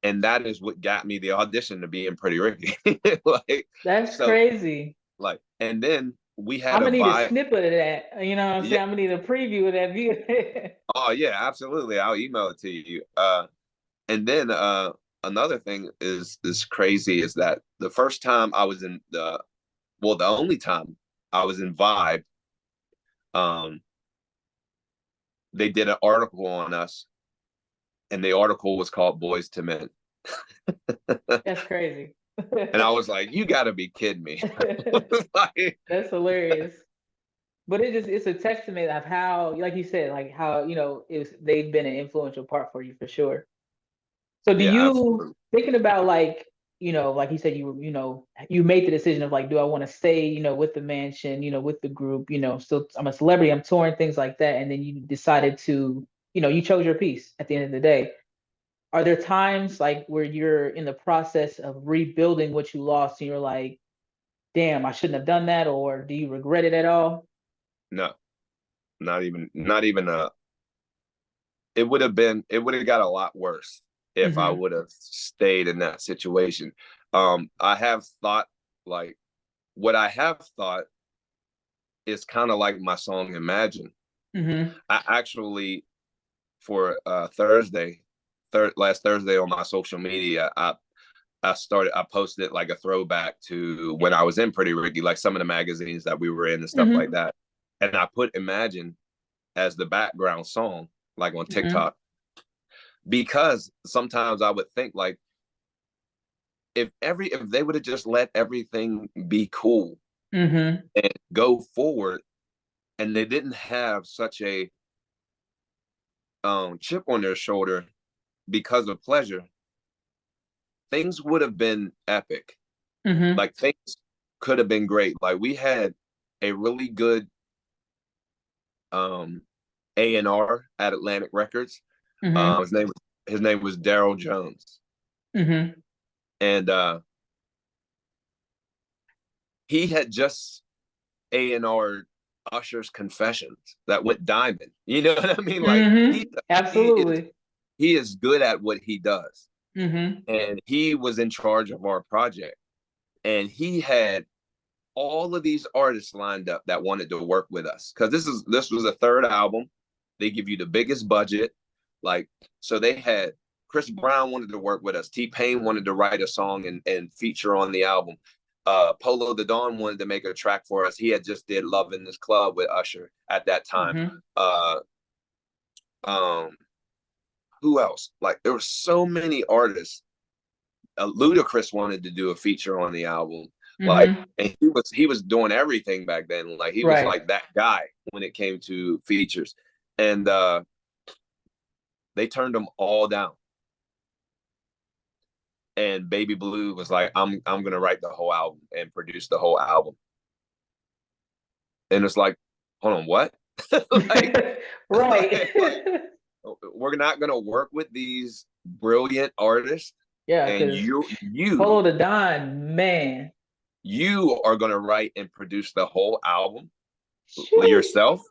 And that is what got me the audition to be in Pretty Ricky. Like, That's so, crazy. like, and then we had I'm a gonna need a vibe. snippet of that. You know what I'm Yeah. saying? I'm gonna need a preview of that view. Oh yeah, absolutely. I'll email it to you. And then another thing is crazy is that the first time I was in the only time I was in Vibe, um, they did an article on us, and the article was called Boys to Men. That's crazy. And I was like, you gotta be kidding me. Like, That's hilarious. But it's a testament of how, like you said, like how, they've been an influential part for you for sure. So do yeah, you absolutely. thinking about like, like you said, you made the decision of like, do I want to stay, with the mansion, with the group, still I'm a celebrity, I'm touring, things like that. And then you decided to, you chose your piece at the end of the day. Are there times like where you're in the process of rebuilding what you lost and you're like, damn, I shouldn't have done that, or do you regret it at all? No, not even it would have got a lot worse if I Hmm. would have stayed in that situation. I have thought, like, what I have thought is kind of like my song Imagine. Hmm. I actually, for last Thursday on my social media, I posted like a throwback to when I was in Pretty Ricky, like some of the magazines that we were in and stuff like Hmm. that. And I put Imagine as the background song, like on Hmm. TikTok, because sometimes I would think like, if they would have just let everything be cool Mm-hmm. and go forward, and they didn't have such a chip on their shoulder because of Pleasure, things would have been epic. Mm-hmm. Like things could have been great. Like we had a really good A&R at Atlantic Records. Mm-hmm. His name was Daryl Jones. Mm-hmm. And he had just A&R Usher's Confessions that went diamond. You know what I mean? Like Mm-hmm. he is Absolutely. he is good at what he does. Mm-hmm. And he was in charge of our project. And he had all of these artists lined up that wanted to work with us. Because this was a third album. They give you the biggest budget. Like, so they had Chris Brown wanted to work with us. T-Pain wanted to write a song and feature on the album. Polo the Don wanted to make a track for us. He had just did Love in This Club with Usher at that time. Mm-hmm. Who else? Like there were so many artists. Ludacris wanted to do a feature on the album. Like, Mm-hmm. and he was doing everything back then. Like he was Right. like that guy when it came to features. And they turned them all down. And Baby Blue was like, I'm gonna write the whole album and produce the whole album. And it's like, hold on, what? Like, Right. like, we're not gonna work with these brilliant artists. Yeah, And because you Polo the Don, man. you are gonna write and produce the whole album Sheesh. yourself.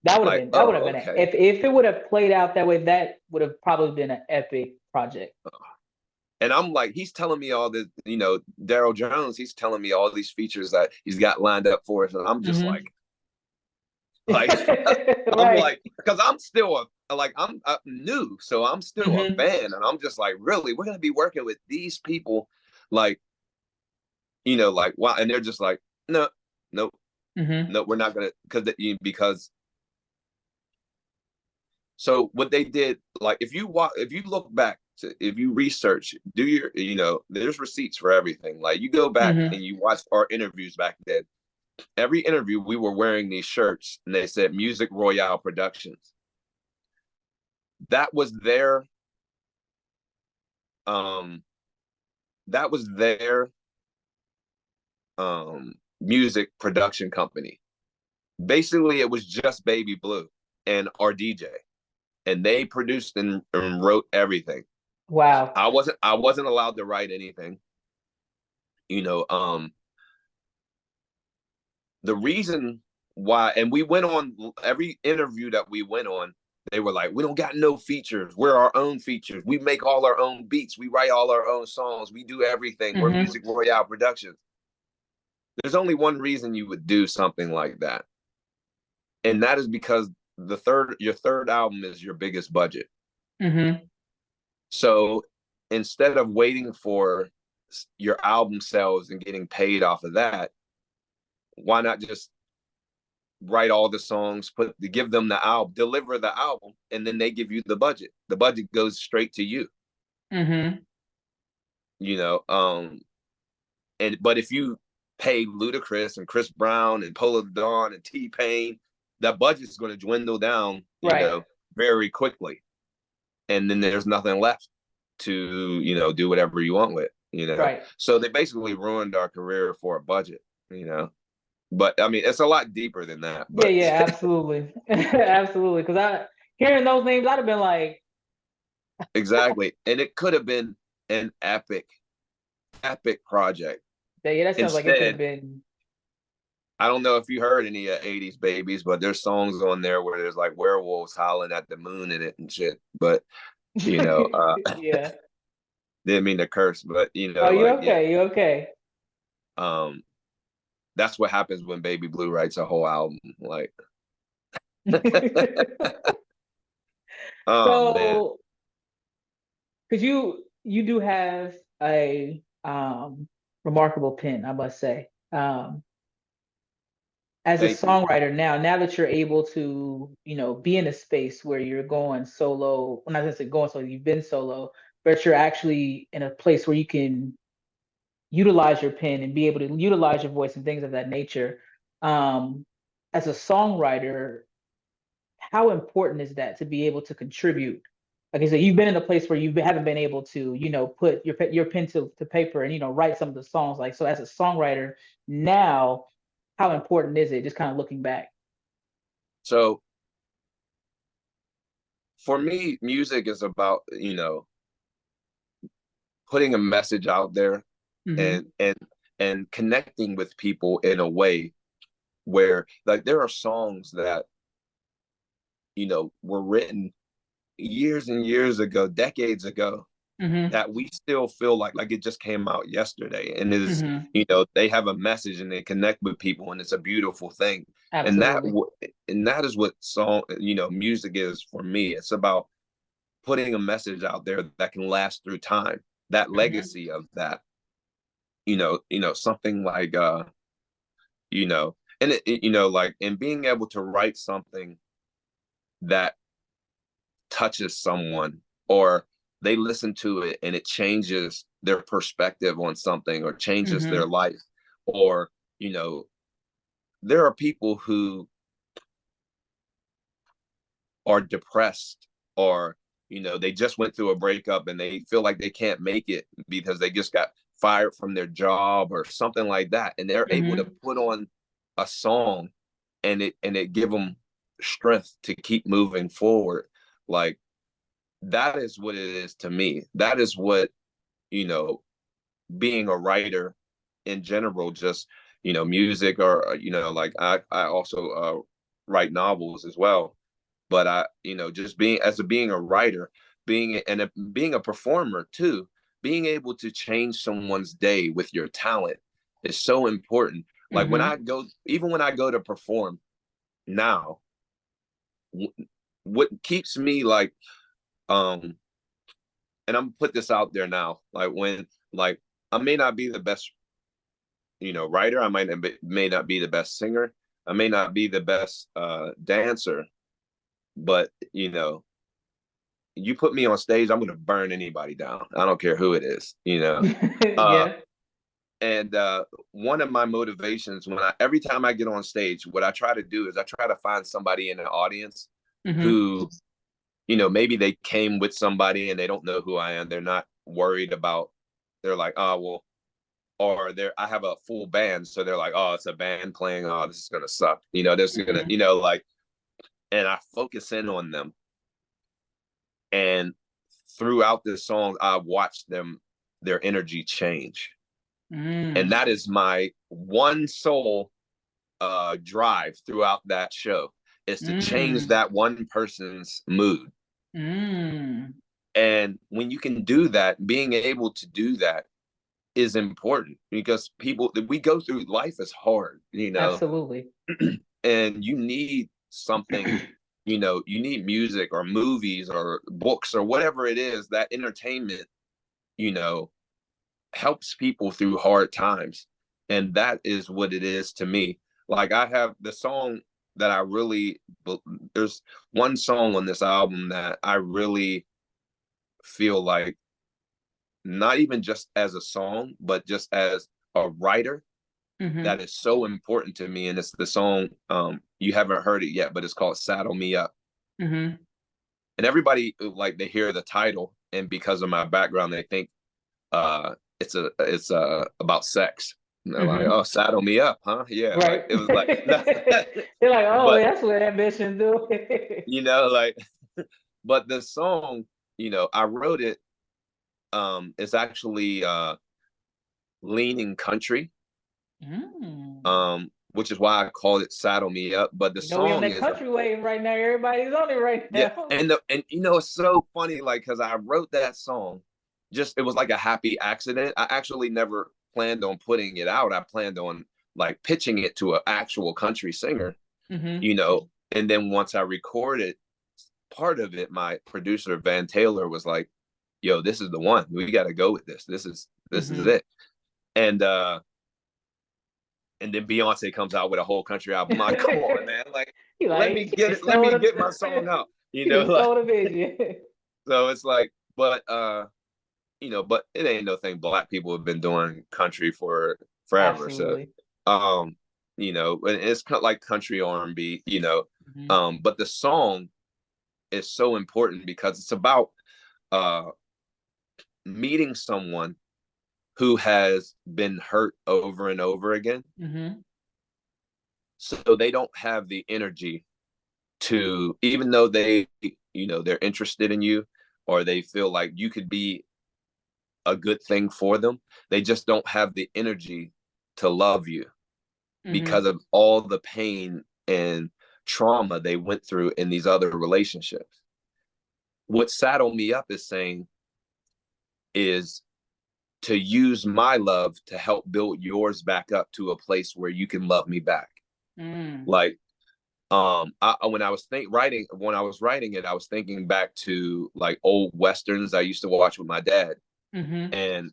That would have Like, been that would have oh, been okay. if it would have played out that way, that would have probably been an epic project. And I'm like, he's telling me all this, you know, Daryl Jones, he's telling me all these features that he's got lined up for us. And I'm just Mhm. like, I'm Right. like, because I'm still I'm new, so I'm still a Mhm. fan. And I'm just like, really, we're going to be working with these people, like, you know, like, wow. And they're just like, no, nope, Mhm. no, we're not going to, because so what they did, like if you look back to, if you research, do your, you know, there's receipts for everything. Like you go back Mhm. and you watch our interviews back then. Every interview we were wearing these shirts and they said Music Royale Productions. That was their um that was their music production company. Basically it was just Baby Blue and our DJ. And they produced and wrote everything. Wow. I wasn't allowed to write anything. You know, the reason why, and we went on every interview that we went on, they were like, we don't got no features. We're our own features. We make all our own beats. We write all our own songs. We do everything. We're Mhm. Music Royale Productions. There's only one reason you would do something like that. And that is because your third album is your biggest budget. Mhm. So instead of waiting for your album sales and getting paid off of that, why not just write all the songs, give them the album, deliver the album, and then they give you the budget. The budget goes straight to you. Mhm. You know, but if you pay Ludacris and Chris Brown and Polo Don and T-Pain, that budget's going to dwindle down, you Right. know, very quickly. And then there's nothing left to, you know, do whatever you want with, you know. Right. So they basically ruined our career for a budget, you know. But I mean, it's a lot deeper than that. Yeah, But yeah, absolutely. Absolutely. Because hearing those names, I'd have been like, exactly. And it could have been an epic project. yeah, that sounds like it could have Instead, been. I don't know if you heard any 80s babies, but there's songs on there where there's like werewolves howling at the moon in it and shit. But you know, Yeah. didn't mean to curse, but you know, Oh, you like, yeah. okay? You okay? That's what happens when Baby Blue writes a whole album. Like, oh man. So, because you do have a remarkable pen, I must say. As a Thank you. songwriter now that you're able to, you know, be in a space where you're going solo, well, not necessarily going solo, you've been solo, but you're actually in a place where you can utilize your pen and be able to utilize your voice and things of that nature. As a songwriter, how important is that to be able to contribute? Like I said, you've been in a place where you haven't been able to, put your pen to paper and, write some of the songs. Like, so as a songwriter now, how important is it? Just kind of looking back. So for me, music is about, putting a message out there and connecting with people in a way where, like, there are songs that, were written years and years ago, decades ago, that we still feel like it just came out yesterday, and it is, they have a message and they connect with people, and it's a beautiful thing. Absolutely. And that is what music is for me. It's about putting a message out there that can last through time, that legacy of that, something like, and and being able to write something that touches someone, or they listen to it and it changes their perspective on something, or changes their life. Or, there are people who are depressed, or, they just went through a breakup and they feel like they can't make it because they just got fired from their job or something like that. And they're able to put on a song and it give them strength to keep moving forward. Like, that is what it is to me. That is what, being a writer in general, just, music, or, like I also write novels as well. But I, just being a writer, being a performer too, being able to change someone's day with your talent is so important. Like, when I go to perform now, what keeps me, like, and I'm put this out there now, like, I may not be the best, writer, I may not be the best singer, I may not be the best dancer, but you put me on stage, I'm gonna burn anybody down. I don't care who it is, Yeah. And one of my motivations, every time I get on stage, what I try to do is I try to find somebody in the audience who, maybe they came with somebody and they don't know who I am. They're not worried about, they're like, oh, well, or I have a full band. So they're like, oh, it's a band playing. Oh, this is going to suck. This is going to, like, and I focus in on them. And throughout this song, I watched their energy change. And that is my one sole drive throughout that show, is to change that one person's mood. And when you can do that, being able to do that is important, because we go through life is hard, Absolutely. And you need something, you need music or movies or books or whatever it is, that entertainment, helps people through hard times. And that is what it is to me. Like, I have the song that there's one song on this album that I really feel like, not even just as a song, but just as a writer, that is so important to me. And it's the song, you haven't heard it yet, but it's called Saddle Me Up. And everybody, like, they hear the title, and because of my background, they think it's about sex. And they're like, oh, saddle me up, huh? Yeah. Right. Like, it was like, they're like, oh, that's what ambition do. Like, but the song, I wrote it, it's actually leaning country, which is why I called it Saddle Me Up. But the song we on that country wave right now. Everybody's on it right now. Yeah, and it's so funny, like, because I wrote that song, it was like a happy accident. I actually never planned on putting it out. I planned on, like, pitching it to an actual country singer, and then once I recorded part of it, my producer Van Taylor was like, yo, this is the one. We got to go with this. This is it. And then Beyonce comes out with a whole country album. I'm like, come on, man. Like, let me get my song out. So it's like, but but it ain't no thing. Black people have been doing country for forever. So, Absolutely. and it's kind of like country R&B, but the song is so important because it's about meeting someone who has been hurt over and over again. So they don't have the energy to, even though they're interested in you, or they feel like you could be a good thing for them, they just don't have the energy to love you because of all the pain and trauma they went through in these other relationships. What Saddle Me Up is saying is to use my love to help build yours back up to a place where you can love me back. Like, when I was writing it, I was thinking back to like old Westerns I used to watch with my dad. And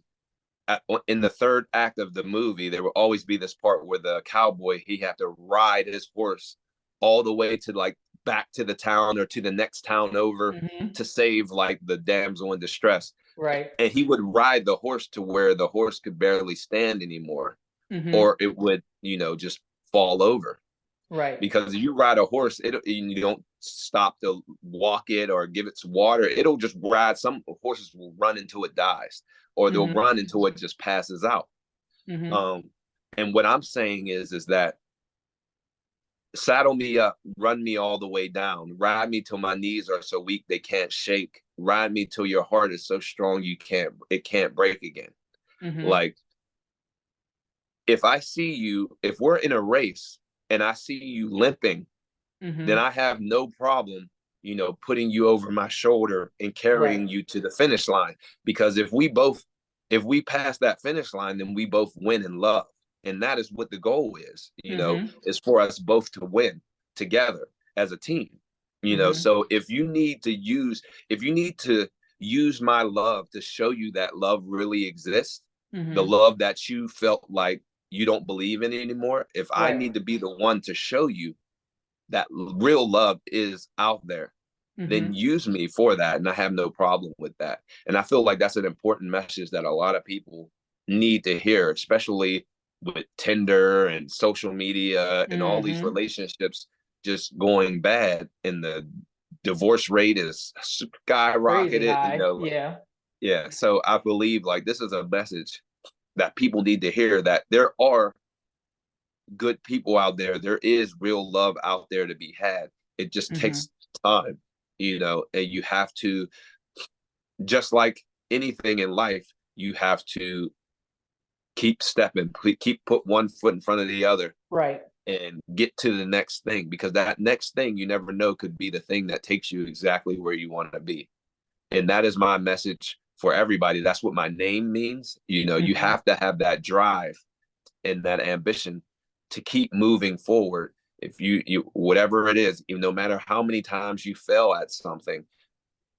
in the third act of the movie, there will always be this part where the cowboy, he had to ride his horse all the way to like back to the town or to the next town over to save like the damsel in distress. Right. And he would ride the horse to where the horse could barely stand anymore, or it would, just fall over. Right. Because if you ride a horse, you don't stop to walk it or give it some water. It'll just ride. Some horses will run until it dies, or they'll run until it just passes out. And what I'm saying is that saddle me up, run me all the way down, ride me till my knees are so weak they can't shake, ride me till your heart is so strong it can't break again. Like, if we're in a race and I see you limping, then I have no problem, putting you over my shoulder and carrying you to the finish line. Because if we pass that finish line, then we both win in love. And that is what the goal is, is for us both to win together as a team, So if you need to use my love to show you that love really exists, the love that you felt like you don't believe in anymore, if I need to be the one to show you that real love is out there, then use me for that. And I have no problem with that. And I feel like that's an important message that a lot of people need to hear, especially with Tinder and social media and all these relationships just going bad, and the divorce rate is skyrocketed. Yeah. So I believe like this is a message that people need to hear, that there are good people out there. There is real love out there to be had. It just takes time, and you have to, just like anything in life, you have to keep stepping, put one foot in front of the other, right, and get to the next thing, because that next thing, you never know, could be the thing that takes you exactly where you want to be. And that is my message for everybody. That's what my name means. You have to have that drive and that ambition to keep moving forward. If you whatever it is, no matter how many times you fail at something,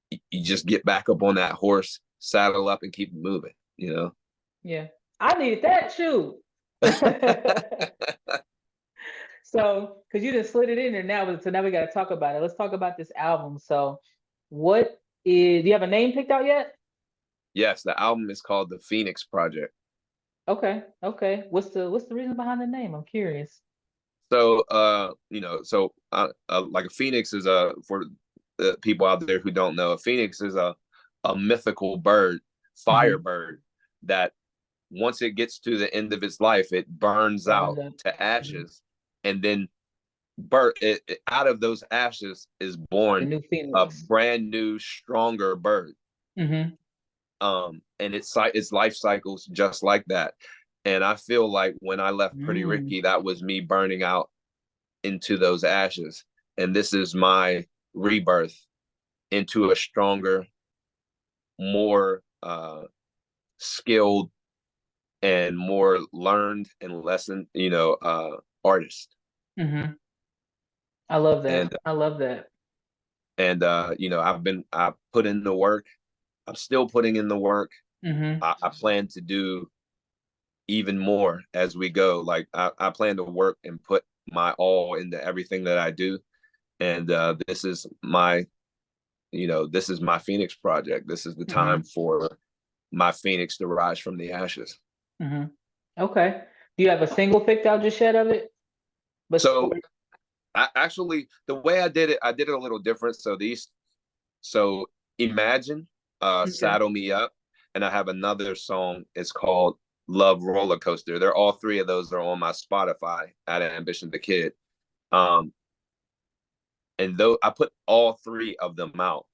you just get back up on that horse, saddle up, and keep moving. Yeah, I needed that shoe. So, because you just slid it in there now, so now we got to talk about it. Let's talk about this album. So, do you have a name picked out yet? Yes, the album is called The Phoenix Project. Okay. What's the reason behind the name? I'm curious. So, like a phoenix is for the people out there who don't know, a phoenix is a mythical bird, firebird, that once it gets to the end of its life, it burns out to ashes, and then out of those ashes is born a brand new, stronger bird. And its life cycles just like that. And I feel like when I left Pretty Ricky, that was me burning out into those ashes. And this is my rebirth into a stronger, more skilled, and more learned and lessened, artist. I love that. I love that. And I've put in the work. I'm still putting in the work. I plan to do even more as we go. Like I plan to work and put my all into everything that I do. And this is my Phoenix Project. This is the time for my phoenix to rise from the ashes. Hmm. Okay. Do you have a single picked out just yet of it? But So I actually, the way I did it a little different. So Imagine, okay. Saddle Me Up, and I have another song. It's called Love Roller Coaster. They're all three of those are on my Spotify at Ambition the Kid. And though I put all three of them out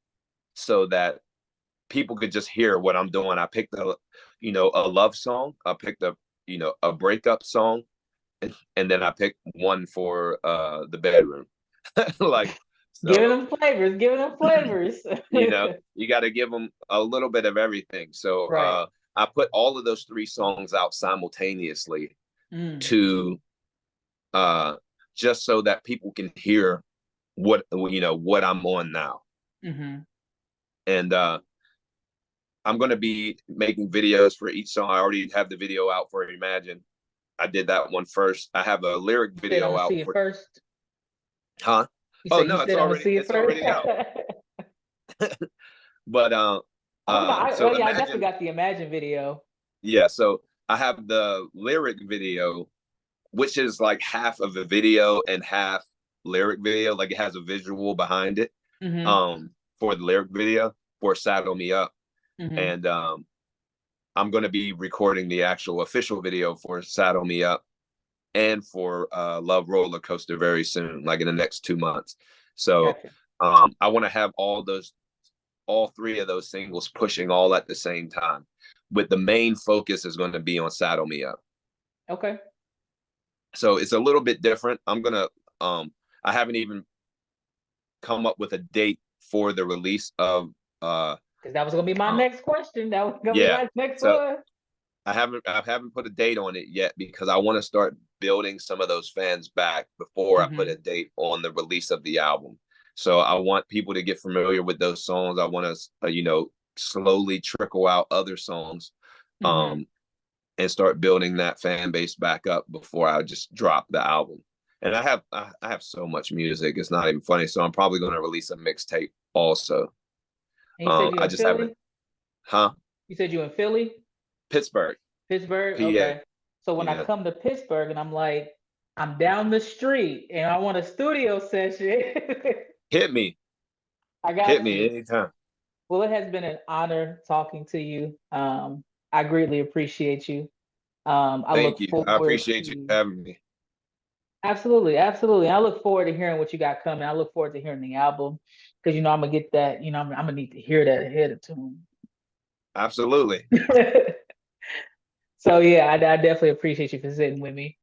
so that people could just hear what I'm doing. I picked a love song. I picked a breakup song, and then I picked one for the bedroom. Like, Giving so them flavors, giving them flavors. you got to give them a little bit of everything. So Right. I put all of those three songs out simultaneously Mm. to just so that people can hear what I'm on now. Mm-hmm. And I'm going to be making videos for each song. I already have the video out for Imagine. I did that one first. I have a lyric You said I'm video gonna out see it for first. huh? You Oh said no, I'm gonna see it it's first. already out. But Oh no, so I definitely Imagine, got the Imagine video. yeah, so I have the lyric video, which is like half of the video and half lyric video, like it has a visual behind it. Mm-hmm. For the lyric video for Saddle Me Up. Mm-hmm. And I'm going to be recording the actual official video for Saddle Me Up and for Love Roller Coaster very soon, like in the next 2 months. So Gotcha. I want to have all three of those singles pushing all at the same time. With the main focus is going to be on Saddle Me Up. Okay. So it's a little bit different. I haven't even come up with a date for the release of Because that was gonna be my next question. That was gonna be my next so one. I haven't put a date on it yet because I want to start building some of those fans back before I put a date on the release of the album. So I want people to get familiar with those songs. I want to slowly trickle out other songs and start building that fan base back up before I just drop the album. And I have so much music, it's not even funny. So I'm probably going to release a mixtape also. And you said you I in just Philly? haven't. Huh? You said you in Philly? Pittsburgh. Pittsburgh? PA. Okay. So when I Yeah. come to Pittsburgh and I'm like, I'm down the street and I want a studio session. Hit me. I got Hit me you. anytime. Well, it has been an honor talking to you. I greatly appreciate you. I Thank look you. I forward appreciate you to having me. absolutely, absolutely. I look forward to hearing what you got coming. I look forward to hearing the album because I'm gonna get that. I'm gonna need to hear that ahead of time. Absolutely. So yeah, I definitely appreciate you for sitting with me.